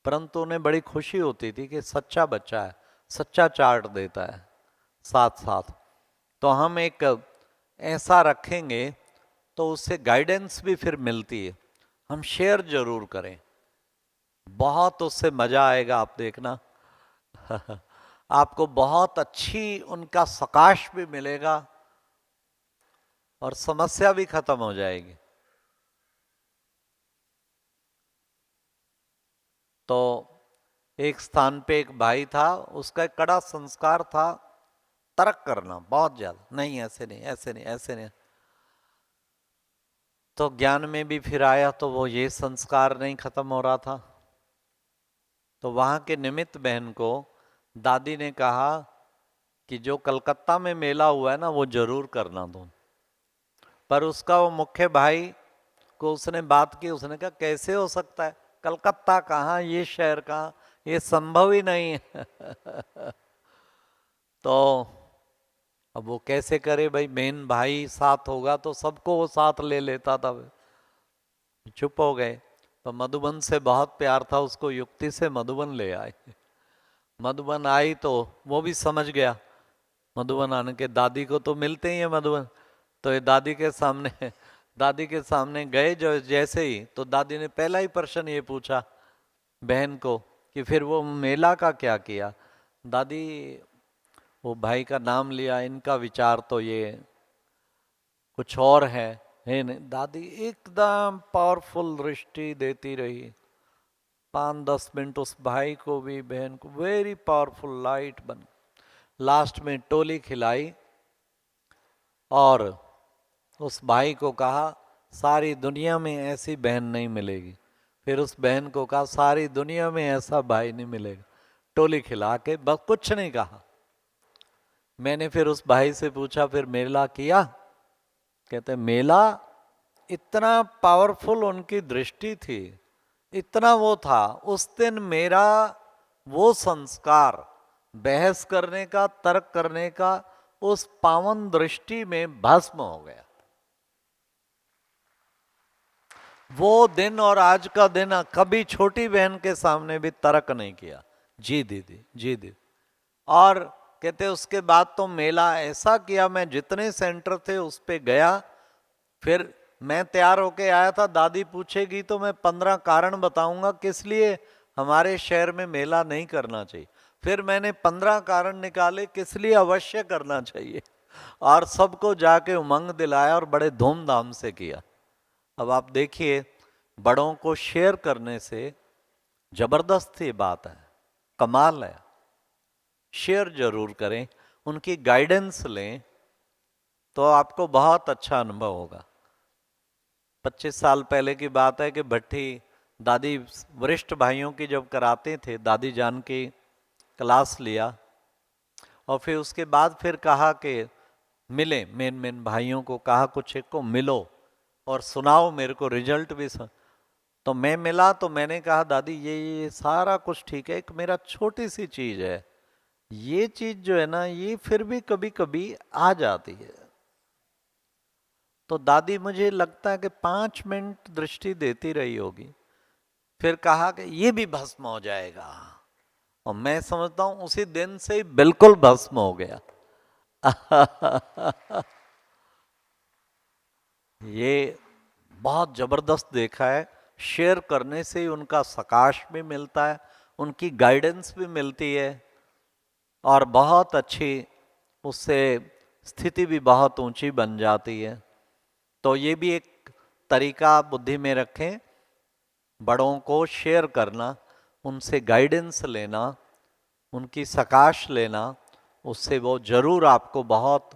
परंतु उन्हें बड़ी खुशी होती थी कि सच्चा बच्चा है, सच्चा चार्ट देता है साथ साथ। तो हम एक ऐसा रखेंगे तो उससे गाइडेंस भी फिर मिलती है। हम शेयर जरूर करें, बहुत उससे मजा आएगा, आप देखना। आपको बहुत अच्छी उनका सकाश भी मिलेगा और समस्या भी खत्म हो जाएगी। तो एक स्थान पे एक भाई था, उसका एक कड़ा संस्कार था तर्क करना बहुत ज्यादा, नहीं ऐसे नहीं, ऐसे नहीं, ऐसे नहीं। तो ज्ञान में भी फिर आया तो वो ये संस्कार नहीं खत्म हो रहा था। तो वहां के निमित्त बहन को दादी ने कहा कि जो कलकत्ता में मेला हुआ है ना वो जरूर करना तुम। पर उसका वो मुख्य भाई को उसने बात की, उसने कहा कैसे हो सकता है, कलकत्ता कहाँ, ये शहर कहाँ, ये संभव ही नहीं है। तो अब वो कैसे करे भाई, बहन भाई साथ होगा तो सबको वो साथ ले लेता था। चुप हो गए। तो मधुबन से बहुत प्यार था उसको, युक्ति से मधुबन ले आए। मधुबन आई तो वो भी समझ गया। मधुबन आने के, दादी को तो मिलते ही है मधुबन, तो ये दादी के सामने दादी के सामने गए जो जैसे ही, तो दादी ने पहला ही प्रश्न ये पूछा बहन को कि फिर वो मेला का क्या किया। दादी, वो भाई का नाम लिया, इनका विचार तो ये कुछ और है नहीं। दादी एकदम पावरफुल दृष्टि देती रही 5-10 मिनट, उस भाई को भी बहन को, वेरी पावरफुल लाइट बन। लास्ट में टोली खिलाई और उस भाई को कहा सारी दुनिया में ऐसी बहन नहीं मिलेगी। फिर उस बहन को कहा सारी दुनिया में ऐसा भाई नहीं मिलेगा। टोली खिला के बस, कुछ नहीं कहा। मैंने फिर उस भाई से पूछा फिर मेला किया? कहते मेला, इतना पावरफुल उनकी दृष्टि थी, इतना वो था। उस दिन मेरा वो संस्कार बहस करने का, तर्क करने का, उस पावन दृष्टि में भस्म हो गया। वो दिन और आज का दिन, कभी छोटी बहन के सामने भी तर्क नहीं किया। जी दीदी, जी दीदी। और कहते उसके बाद तो मेला ऐसा किया, मैं जितने सेंटर थे उस पे गया। फिर मैं तैयार होके आया था, दादी पूछेगी तो मैं 15 कारण बताऊंगा किस लिए हमारे शहर में मेला नहीं करना चाहिए। फिर मैंने 15 कारण निकाले किस लिए अवश्य करना चाहिए, और सबको जाके उमंग दिलाया और बड़े धूमधाम से किया। अब आप देखिए, बड़ों को शेयर करने से जबरदस्त ये बात है, कमाल है। शेयर जरूर करें, उनकी गाइडेंस लें तो आपको बहुत अच्छा अनुभव होगा। 25 साल पहले की बात है कि भट्टी दादी वरिष्ठ भाइयों की जब कराते थे, दादी जान की क्लास लिया और फिर उसके बाद फिर कहा कि मिले, मेन मेन भाइयों को कहा कुछ एक को मिलो और सुनाओ मेरे को रिजल्ट भी सुन। तो मैं मिला तो मैंने कहा दादी ये सारा कुछ ठीक है, एक मेरा छोटी सी चीज है, ये चीज जो है ना ये फिर भी कभी कभी आ जाती है। तो दादी मुझे लगता है कि 5 मिनट दृष्टि देती रही होगी, फिर कहा कि ये भी भस्म हो जाएगा। और मैं समझता हूं उसी दिन से बिल्कुल भस्म हो गया। ये बहुत जबरदस्त देखा है। शेयर करने से ही उनका सकाश भी मिलता है, उनकी गाइडेंस भी मिलती है और बहुत अच्छी उससे स्थिति भी बहुत ऊंची बन जाती है। तो ये भी एक तरीका बुद्धि में रखें, बड़ों को शेयर करना, उनसे गाइडेंस लेना, उनकी सकाश लेना, उससे वो जरूर आपको बहुत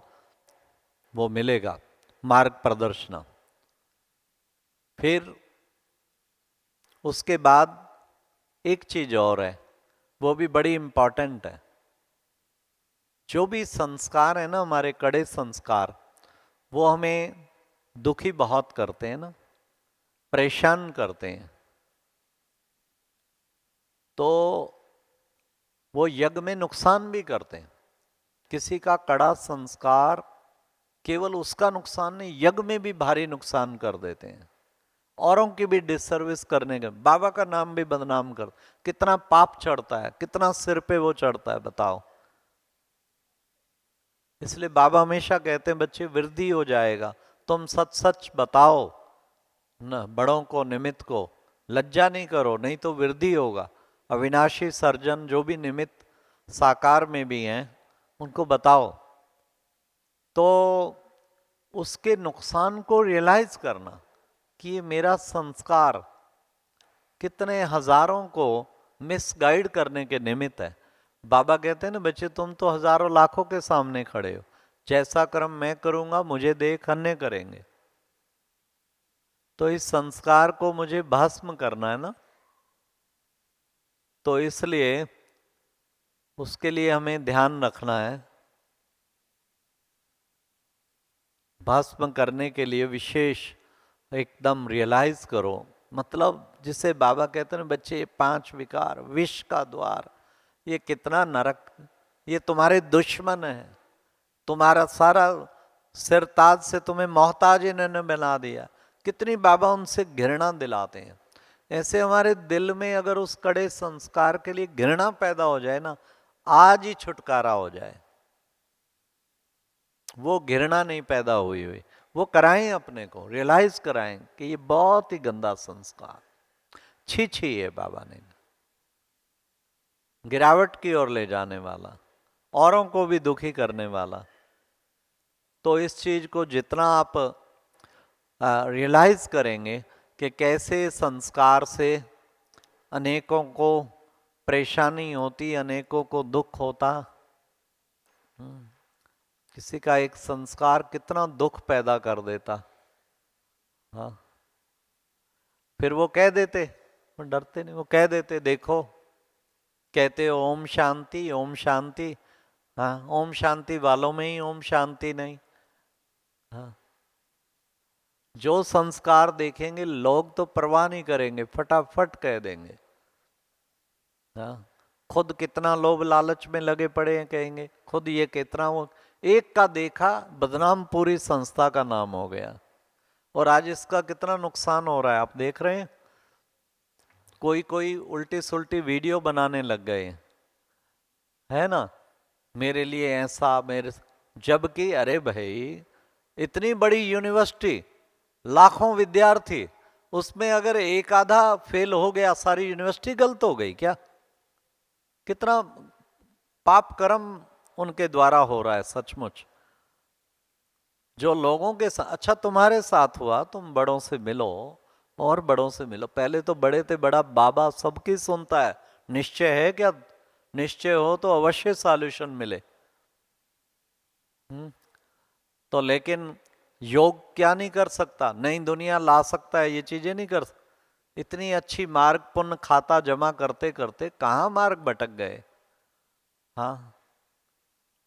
वो मिलेगा, मार्ग प्रदर्शन। फिर उसके बाद एक चीज और है, वो भी बड़ी इंपॉर्टेंट है। जो भी संस्कार है ना हमारे, कड़े संस्कार, वो हमें दुखी बहुत करते हैं ना, परेशान करते हैं। तो वो यज्ञ में नुकसान भी करते हैं। किसी का कड़ा संस्कार केवल उसका नुकसान नहीं, यज्ञ में भी भारी नुकसान कर देते हैं, औरों की भी डिसर्विस करने का, बाबा का नाम भी बदनाम कर, कितना पाप चढ़ता है, कितना सिर पे वो चढ़ता है बताओ। इसलिए बाबा हमेशा कहते हैं बच्चे वृद्धि हो जाएगा, तुम सच सच बताओ न, बड़ों को निमित्त को लज्जा नहीं करो, नहीं तो वृद्धि होगा। अविनाशी सर्जन जो भी निमित्त साकार में भी हैं उनको बताओ। तो उसके नुकसान को रियलाइज करना कि ये मेरा संस्कार कितने हजारों को मिसगाइड करने के निमित्त है। बाबा कहते हैं ना बच्चे तुम तो हजारों लाखों के सामने खड़े हो, जैसा कर्म मैं करूंगा मुझे देख अन्य करेंगे। तो इस संस्कार को मुझे भस्म करना है ना, तो इसलिए उसके लिए हमें ध्यान रखना है। भस्म करने के लिए विशेष एकदम रियलाइज करो। मतलब जिसे बाबा कहते हैं बच्चे, ये 5 विकार, विष का द्वार, ये कितना नरक, ये तुम्हारे दुश्मन है। तुम्हारा सारा सिरताज से तुम्हें मोहताज इन्होंने बना दिया। कितनी बाबा उनसे घृणा दिलाते हैं। ऐसे हमारे दिल में अगर उस कड़े संस्कार के लिए घृणा पैदा हो जाए ना, आज ही छुटकारा हो जाए। वो घृणा नहीं पैदा हुई हुई, वो कराएं, अपने को रियलाइज कराएं कि ये बहुत ही गंदा संस्कार, छी छी है बाबा ने, गिरावट की ओर ले जाने वाला, औरों को भी दुखी करने वाला। तो इस चीज को जितना आप रियलाइज करेंगे कि कैसे संस्कार से अनेकों को परेशानी होती, अनेकों को दुख होता। किसी का एक संस्कार कितना दुख पैदा कर देता। हाँ, फिर वो कह देते, वो डरते नहीं, वो कह देते, देखो कहते हो ओम शांति ओम शांति, हाँ ओम शांति वालों में ही ओम शांति नहीं। हाँ, जो संस्कार देखेंगे लोग तो परवाह नहीं करेंगे, फटाफट कह देंगे। हाँ, खुद कितना लोभ लालच में लगे पड़े हैं, कहेंगे खुद ये कितना, वो एक का देखा बदनाम पूरी संस्था का नाम हो गया। और आज इसका कितना नुकसान हो रहा है आप देख रहे हैं। कोई कोई उल्टी सुल्टी वीडियो बनाने लग गए है ना, मेरे लिए ऐसा, मेरे, जबकि अरे भाई इतनी बड़ी यूनिवर्सिटी, लाखों विद्यार्थी, उसमें अगर एक आधा फेल हो गया सारी यूनिवर्सिटी गलत हो गई क्या? कितना पाप कर्म उनके द्वारा हो रहा है सचमुच। जो लोगों के साथ, अच्छा तुम्हारे साथ हुआ, तुम बड़ों से मिलो और बड़ों से मिलो। पहले तो बड़े थे, बड़ा बाबा सबकी सुनता है, निश्चय है क्या? निश्चय हो तो अवश्य सॉल्यूशन मिले। तो लेकिन योग क्या नहीं कर सकता, नई दुनिया ला सकता है, ये चीजें नहीं कर सकता। इतनी अच्छी मार्ग पुण्य खाता जमा करते करते कहाँ मार्ग भटक गए। हाँ,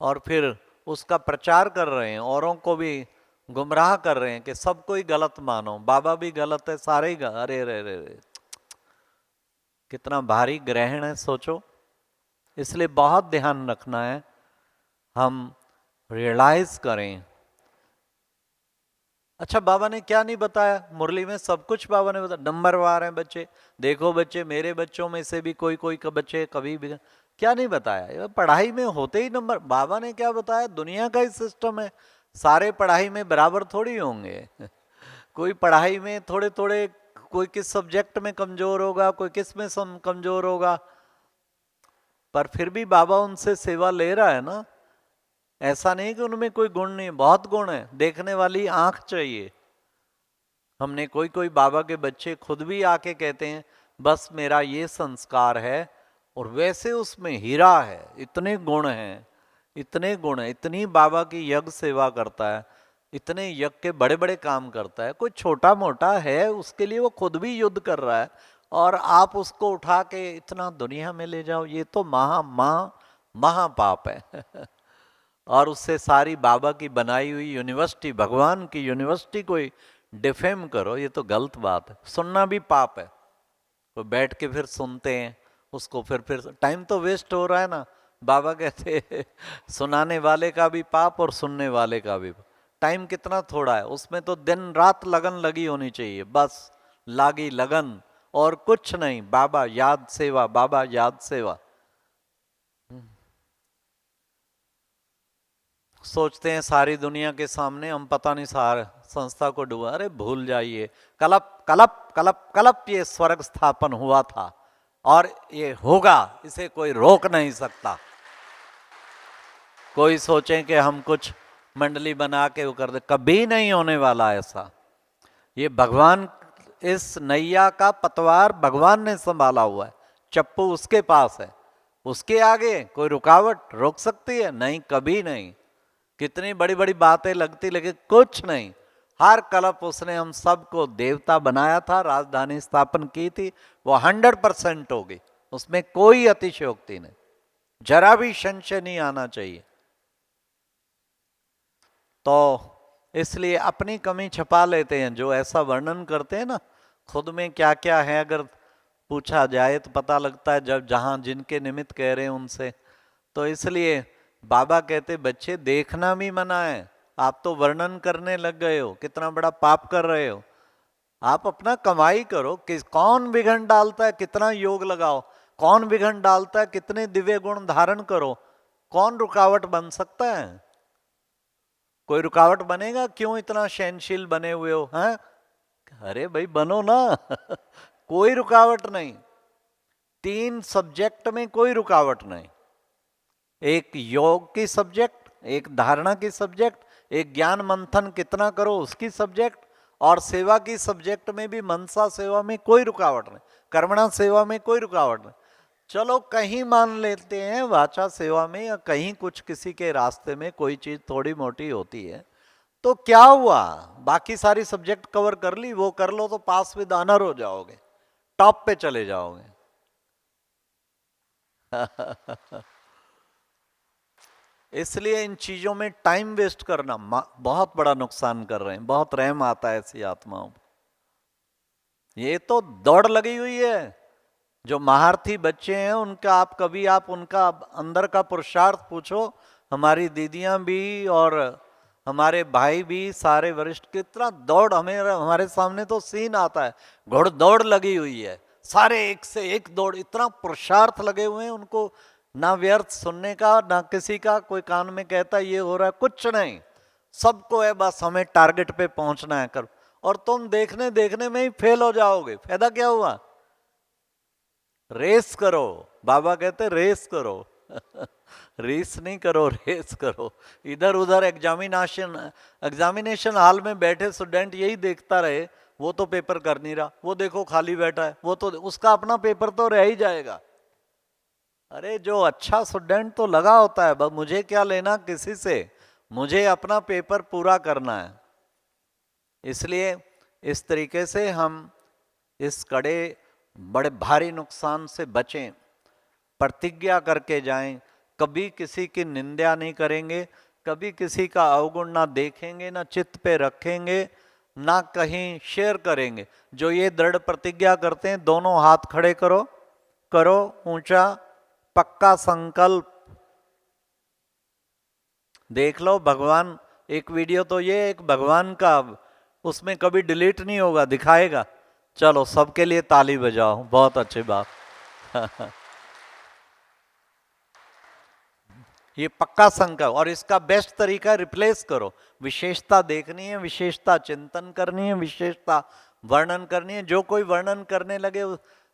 और फिर उसका प्रचार कर रहे हैं, औरों को भी गुमराह कर रहे हैं कि सबको ही गलत मानो, बाबा भी गलत है, सारे ही अरे रे रे रे, कितना भारी ग्रहण है सोचो। इसलिए बहुत ध्यान रखना है, हम रियलाइज करें। अच्छा, बाबा ने क्या नहीं बताया मुरली में? सब कुछ बाबा ने बताया। नंबरवार हैं बच्चे, देखो बच्चे, मेरे बच्चों में से भी कोई कोई का बच्चे कभी भी क्या नहीं बताया। पढ़ाई में होते ही नंबर, बाबा ने क्या बताया? दुनिया का ही सिस्टम है, सारे पढ़ाई में बराबर थोड़ी होंगे। कोई पढ़ाई में थोड़े थोड़े, कोई किस सब्जेक्ट में कमजोर होगा, कोई किस में कमजोर होगा, पर फिर भी बाबा उनसे सेवा ले रहा है ना। ऐसा नहीं कि उनमें कोई गुण नहीं, बहुत गुण है, देखने वाली आंख चाहिए। हमने कोई कोई बाबा के बच्चे खुद भी आके कहते हैं बस मेरा ये संस्कार है, और वैसे उसमें हीरा है, इतने गुण हैं, इतने गुण है, इतनी बाबा की यज्ञ सेवा करता है, इतने यज्ञ के बड़े बड़े काम करता है। कोई छोटा मोटा है उसके लिए वो खुद भी युद्ध कर रहा है, और आप उसको उठा के इतना दुनिया में ले जाओ, ये तो महापाप है। और उससे सारी बाबा की बनाई हुई यूनिवर्सिटी, भगवान की यूनिवर्सिटी कोई डिफेम करो, ये तो गलत बात है। सुनना भी पाप है, तो बैठ के फिर सुनते हैं उसको, फिर टाइम तो वेस्ट हो रहा है ना। बाबा कहते सुनाने वाले का भी पाप और सुनने वाले का भी। टाइम कितना थोड़ा है, उसमें तो दिन रात लगन लगी होनी चाहिए, बस लागी लगन और कुछ नहीं। बाबा याद सेवा, बाबा याद सेवा। सोचते हैं सारी दुनिया के सामने हम पता नहीं सार संस्था को डुबा, अरे भूल जाइए, कलप कलप कलप कलप ये स्वर्ग स्थापन हुआ था और ये होगा, इसे कोई रोक नहीं सकता। कोई सोचे कि हम कुछ मंडली बना के वो कर दे, कभी नहीं होने वाला ऐसा। ये भगवान, इस नैया का पतवार भगवान ने संभाला हुआ है, चप्पू उसके पास है, उसके आगे कोई रुकावट रोक सकती है? नहीं, कभी नहीं। कितनी बड़ी बड़ी बातें लगती, लेकिन कुछ नहीं। हर कल्प उसने हम सबको देवता बनाया था, राजधानी स्थापन की थी, वो 100% होगी, उसमें कोई अतिशयोक्ति नहीं, जरा भी संशय नहीं आना चाहिए। तो इसलिए अपनी कमी छुपा लेते हैं। जो ऐसा वर्णन करते हैं ना खुद में क्या क्या है, अगर पूछा जाए तो पता लगता है जब जहां जिनके निमित्त कह रहे हैं उनसे। तो इसलिए बाबा कहते बच्चे देखना भी मना है, आप तो वर्णन करने लग गए हो, कितना बड़ा पाप कर रहे हो। आप अपना कमाई करो, कि कौन विघन डालता है कितना योग लगाओ, कौन विघन डालता है कितने दिव्य गुण धारण करो, कौन रुकावट बन सकता है? कोई रुकावट बनेगा? क्यों इतना सहनशील बने हुए हो हैं? अरे भाई बनो ना कोई रुकावट नहीं, 3 सब्जेक्ट में कोई रुकावट नहीं। एक योग की सब्जेक्ट, एक धारणा की सब्जेक्ट, एक ज्ञान मंथन कितना करो उसकी सब्जेक्ट, और सेवा की सब्जेक्ट में भी मनसा सेवा में कोई रुकावट नहीं, कर्मणा सेवा में कोई रुकावट नहीं। चलो कहीं मान लेते हैं वाचा सेवा में या कहीं कुछ किसी के रास्ते में कोई चीज थोड़ी मोटी होती है तो क्या हुआ, बाकी सारी सब्जेक्ट कवर कर ली, वो कर लो तो पास विद ऑनर हो जाओगे, टॉप पे चले जाओगे इसलिए इन चीजों में टाइम वेस्ट करना बहुत बड़ा नुकसान कर रहे हैं। बहुत रहम आता है ऐसी आत्माओं पर। ये तो दौड़ लगी हुई है। जो महारथी बच्चे हैं उनका आप कभी आप उनका अंदर का पुरुषार्थ पूछो, हमारी दीदियां भी और हमारे भाई भी सारे वरिष्ठ, कितना दौड़, हमें हमारे सामने तो सीन आता है, घोड़ दौड़ लगी हुई है, सारे एक से एक दौड़, इतना पुरुषार्थ लगे हुए हैं उनको, ना व्यर्थ सुनने का ना किसी का कोई कान में कहता ये हो रहा है, कुछ नहीं, सबको है बस हमें टारगेट पे पहुंचना है कर। और तुम देखने देखने में ही फेल हो जाओगे, फायदा क्या हुआ? रेस करो, बाबा कहते रेस करो रेस नहीं करो, रेस करो। इधर उधर एग्जामिनेशन हॉल में बैठे स्टूडेंट यही देखता रहे, वो तो पेपर कर नहीं रहा, वो देखो खाली बैठा है, वो तो उसका अपना पेपर तो रह ही जाएगा। अरे जो अच्छा स्टूडेंट तो लगा होता है, मुझे क्या लेना किसी से, मुझे अपना पेपर पूरा करना है। इसलिए इस तरीके से हम इस कड़े बड़े भारी नुकसान से बचें, प्रतिज्ञा करके जाएं, कभी किसी की निंदा नहीं करेंगे, कभी किसी का अवगुण ना देखेंगे, ना चित्त पे रखेंगे, ना कहीं शेयर करेंगे। जो ये दृढ़ प्रतिज्ञा करते हैं दोनों हाथ खड़े करो, करो ऊंचा, पक्का संकल्प। देख लो भगवान, एक वीडियो तो ये एक भगवान का, उसमें कभी डिलीट नहीं होगा, दिखाएगा। चलो सबके लिए ताली बजाओ, बहुत अच्छी बात ये पक्का संकल्प, और इसका बेस्ट तरीका रिप्लेस करो। विशेषता देखनी है, विशेषता चिंतन करनी है, विशेषता वर्णन करनी है। जो कोई वर्णन करने लगे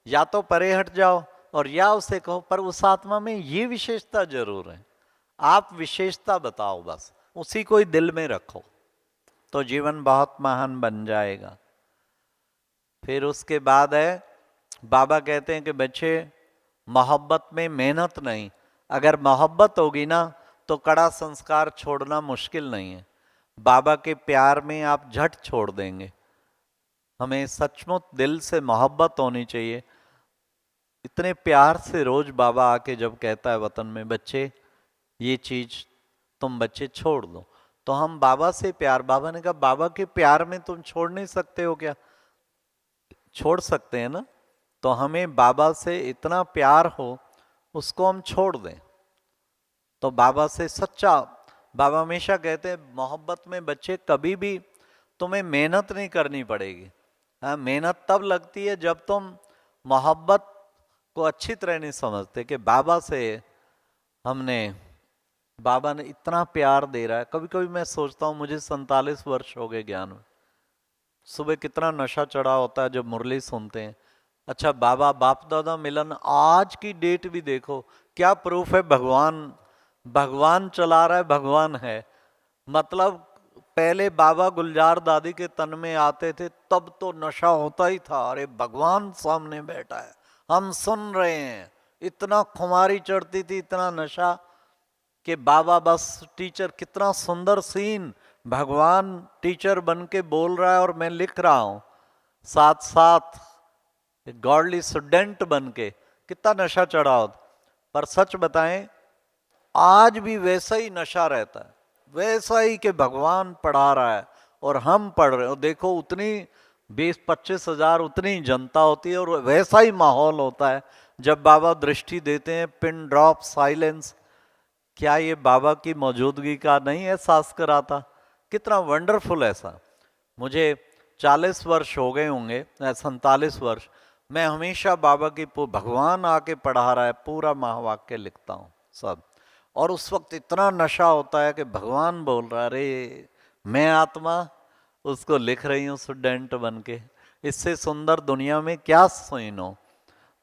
या तो परे हट जाओ और या उसे कहो पर उस आत्मा में ये विशेषता जरूर है, आप विशेषता बताओ, बस उसी को ही दिल में रखो तो जीवन बहुत महान बन जाएगा। फिर उसके बाद है, बाबा कहते हैं कि बच्चे मोहब्बत में मेहनत नहीं, अगर मोहब्बत होगी ना तो कड़ा संस्कार छोड़ना मुश्किल नहीं है। बाबा के प्यार में आप झट छोड़ देंगे। हमें सचमुच दिल से मोहब्बत होनी चाहिए। इतने प्यार से रोज बाबा आके जब कहता है वतन में, बच्चे ये चीज तुम बच्चे छोड़ दो, तो हम बाबा से प्यार, बाबा ने कहा बाबा के प्यार में तुम छोड़ नहीं सकते हो क्या? छोड़ सकते हैं ना। तो हमें बाबा से इतना प्यार हो उसको हम छोड़ दें तो बाबा से सच्चा, बाबा हमेशा कहते हैं मोहब्बत में बच्चे कभी भी तुम्हें मेहनत नहीं करनी पड़ेगी। हाँ, मेहनत तब लगती है जब तुम मोहब्बत को अच्छी तरह नहीं समझते कि बाबा से हमने, बाबा ने इतना प्यार दे रहा है। कभी कभी मैं सोचता हूँ, मुझे 47 वर्ष हो गए ज्ञान में, सुबह कितना नशा चढ़ा होता है जब मुरली सुनते हैं। अच्छा बाबा बाप दादा मिलन, आज की डेट भी देखो, क्या प्रूफ है भगवान चला रहा है, भगवान है। मतलब पहले बाबा गुलजार दादी के तन में आते थे तब तो नशा होता ही था, अरे भगवान सामने बैठा है, हम सुन रहे हैं, इतना खुमारी चढ़ती थी, इतना नशा कि बाबा बस टीचर, कितना सुंदर सीन, भगवान टीचर बन के बोल रहा है और मैं लिख रहा हूं साथ साथ, गॉडली स्टूडेंट बन के, कितना नशा चढ़ा होता। पर सच बताएं आज भी वैसा ही नशा रहता है, वैसा ही कि भगवान पढ़ा रहा है, और हम पढ़ रहे हो। देखो उतनी 20-25 हजार उतनी जनता होती है और वैसा ही माहौल होता है जब बाबा दृष्टि देते हैं, पिन ड्रॉप साइलेंस। क्या ये बाबा की मौजूदगी का नहीं एहसास कराता? कितना वंडरफुल ऐसा। मुझे 40 वर्ष हो गए होंगे, 47 वर्ष। मैं हमेशा बाबा की भगवान आके पढ़ा रहा है पूरा महावाक्य लिखता हूँ सब। और उस वक्त इतना नशा होता है कि भगवान बोल रहा है, अरे मैं आत्मा उसको लिख रही हूँ स्टूडेंट बन के। इससे सुंदर दुनिया में क्या सुनो।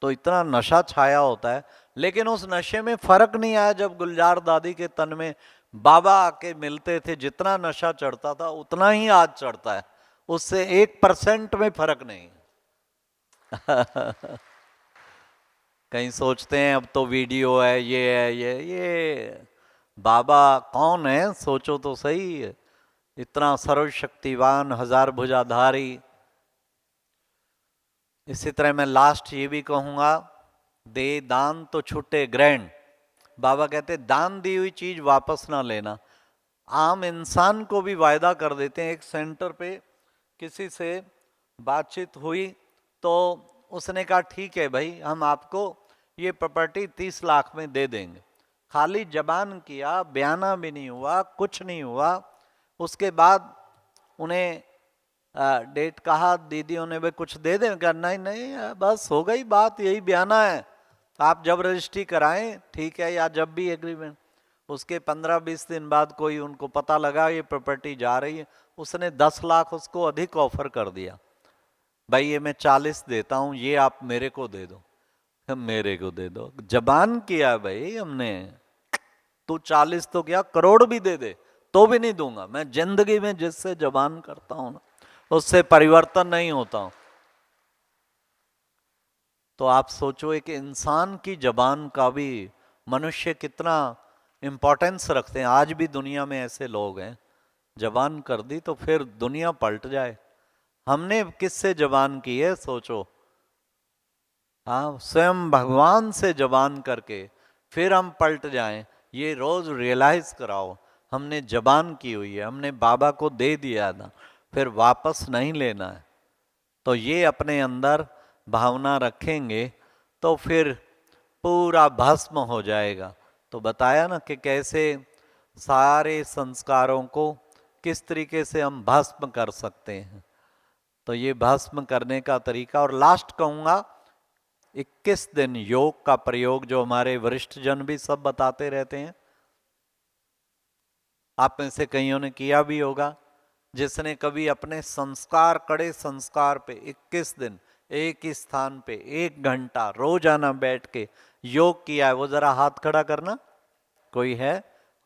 तो इतना नशा छाया होता है। लेकिन उस नशे में फर्क नहीं आया जब गुलजार दादी के तन में बाबा आके मिलते थे। जितना नशा चढ़ता था उतना ही आज चढ़ता है, उससे 1% में फर्क नहीं। कहीं सोचते हैं अब तो वीडियो है, ये है, ये बाबा कौन है सोचो तो सही। इतना सर्वशक्तिवान, हजार भुजाधारी। इसी तरह मैं लास्ट ये भी कहूंगा, दे दान तो छूटे ग्रैंड। बाबा कहते दान दी हुई चीज वापस ना लेना। आम इंसान को भी वायदा कर देते हैं। एक सेंटर पे किसी से बातचीत हुई तो उसने कहा ठीक है भाई, हम आपको ये प्रॉपर्टी 30 लाख में दे देंगे। खाली जबान किया, बयाना भी नहीं हुआ, कुछ नहीं हुआ। उसके बाद उन्हें डेट कहा, दीदियों ने भाई कुछ दे दें? कहा नहीं नहीं, बस हो गई बात, यही बयाना है, आप जब रजिस्ट्री कराएं ठीक है, या जब भी एग्रीमेंट। उसके 15-20 दिन बाद कोई उनको पता लगा ये प्रॉपर्टी जा रही है, उसने 10 लाख उसको अधिक ऑफर कर दिया। भाई ये मैं 40 देता हूं, ये आप मेरे को दे दो। मेरे को दे दो, जबान किया भाई हमने। तू 40 तो क्या, करोड़ भी दे दे तो भी नहीं दूंगा। मैं जिंदगी में जिससे जबान करता हूं ना, उससे परिवर्तन नहीं होता हूं। तो आप सोचो एक इंसान की जबान का भी मनुष्य कितना इंपॉर्टेंस रखते हैं। आज भी दुनिया में ऐसे लोग हैं, जबान कर दी तो फिर दुनिया पलट जाए। हमने किससे जबान की है सोचो। हाँ, स्वयं भगवान से जबान करके फिर हम पलट जाएं, ये रोज रियलाइज कराओ। हमने जबान की हुई है, हमने बाबा को दे दिया था, फिर वापस नहीं लेना है। तो ये अपने अंदर भावना रखेंगे तो फिर पूरा भस्म हो जाएगा। तो बताया ना कि कैसे सारे संस्कारों को किस तरीके से हम भस्म कर सकते हैं। तो ये भस्म करने का तरीका। और लास्ट कहूंगा, 21 दिन योग का प्रयोग जो हमारे वरिष्ठ जन भी सब बताते रहते हैं, आप में से कईयों ने किया भी होगा। जिसने कभी अपने संस्कार, कड़े संस्कार पे 21 दिन एक ही स्थान पे 1 घंटा रोजाना बैठ के योग किया है, वो जरा हाथ खड़ा करना। कोई है?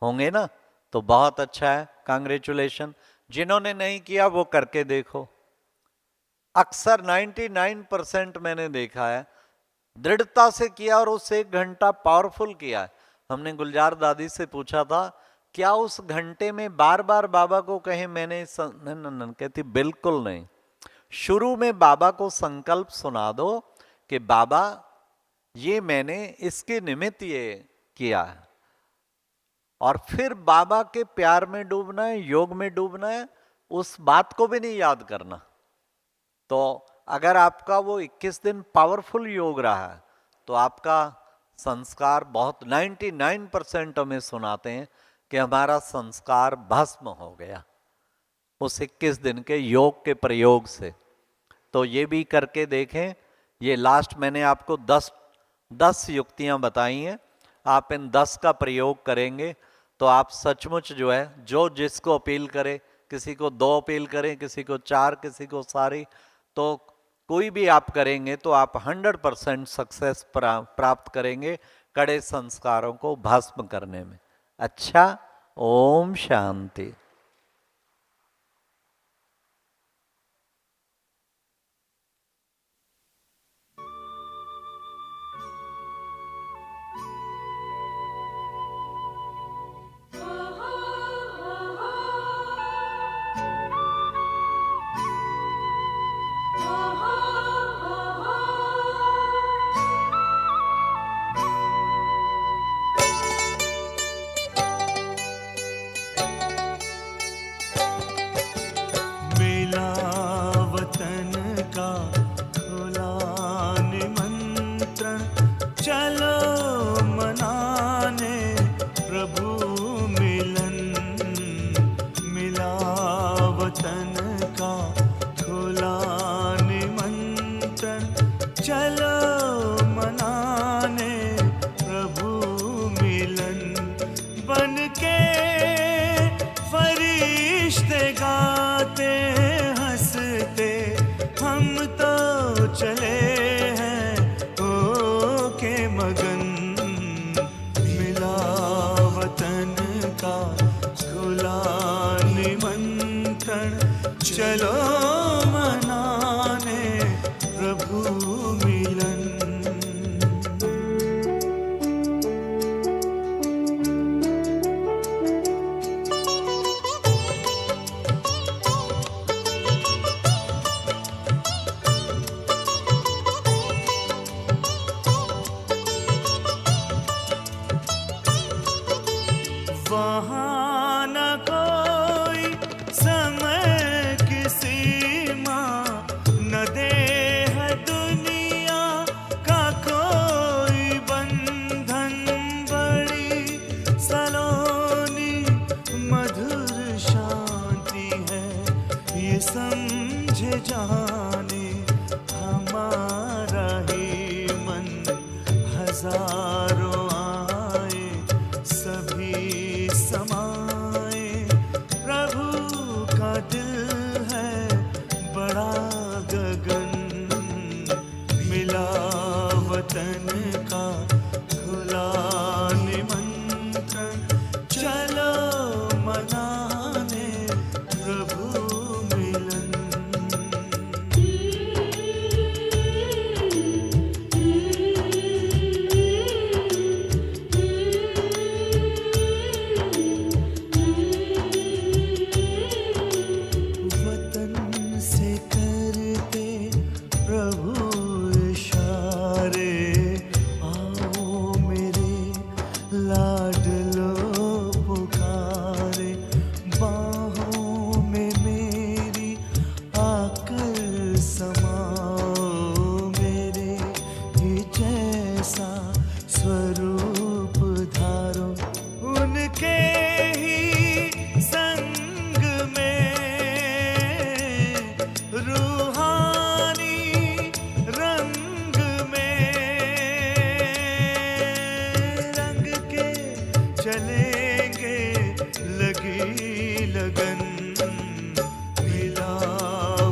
होंगे ना? तो बहुत अच्छा है, कांग्रेचुलेशन। जिन्होंने नहीं किया वो करके देखो। अक्सर 99% मैंने देखा है दृढ़ता से किया और उस 1 घंटा पावरफुल किया है। हमने गुलजार दादी से पूछा था क्या उस घंटे में बार बार बाबा को कहें मैंने नहीं, कहती बिल्कुल नहीं। शुरू में बाबा को संकल्प सुना दो कि बाबा ये मैंने इसके निमित्त ये किया है, और फिर बाबा के प्यार में डूबना है, योग में डूबना है, उस बात को भी नहीं याद करना। तो अगर आपका वो 21 दिन पावरफुल योग रहा है तो आपका संस्कार बहुत 99% हमें सुनाते हैं कि हमारा संस्कार भस्म हो गया उस 21 दिन के योग के प्रयोग से। तो ये भी करके देखें। ये लास्ट मैंने आपको 10 युक्तियां बताई हैं। आप इन 10 का प्रयोग करेंगे तो आप सचमुच जो है, जो जिसको अपील करे, किसी को 2 अपील करें, किसी को 4, किसी को सारी, तो कोई भी आप करेंगे तो आप 100% सक्सेस प्राप्त करेंगे कड़े संस्कारों को भस्म करने में। अच्छा, ओम शांति। चलो मनाने प्रभु मिलन, मिला वतन का खुला निमंत्रण। चलो मनाने प्रभु मिलन, बन के फरिश्ते गाते हंसते हम तो चले हैं हो के मगन। मिला वतन का खुला निमंत्रण, चलो मनाने प्रभु मिलन। वहाँ न कोई समय की सीमा, न देह दुनिया का कोई बंधन। बड़ी सलोनी मधुर शांति है, ये समझे जाने हमारा ही मन। हजारों आए सभी समाए, प्रभु का दिल है बड़ा गगन। मिला वतन का खुला निमंत्रण, चलो मनाने प्रभु मिलन। लाडलो पुकारे, बाहों में मेरी आकर समाओ। मेरे ही जैसा स्वरूप धारो, उनके ही संग में रूहानी रंग में चलेंगे लगी लगन। मिला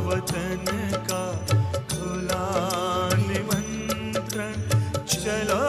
वतन का खुला निमंत्रण, चलो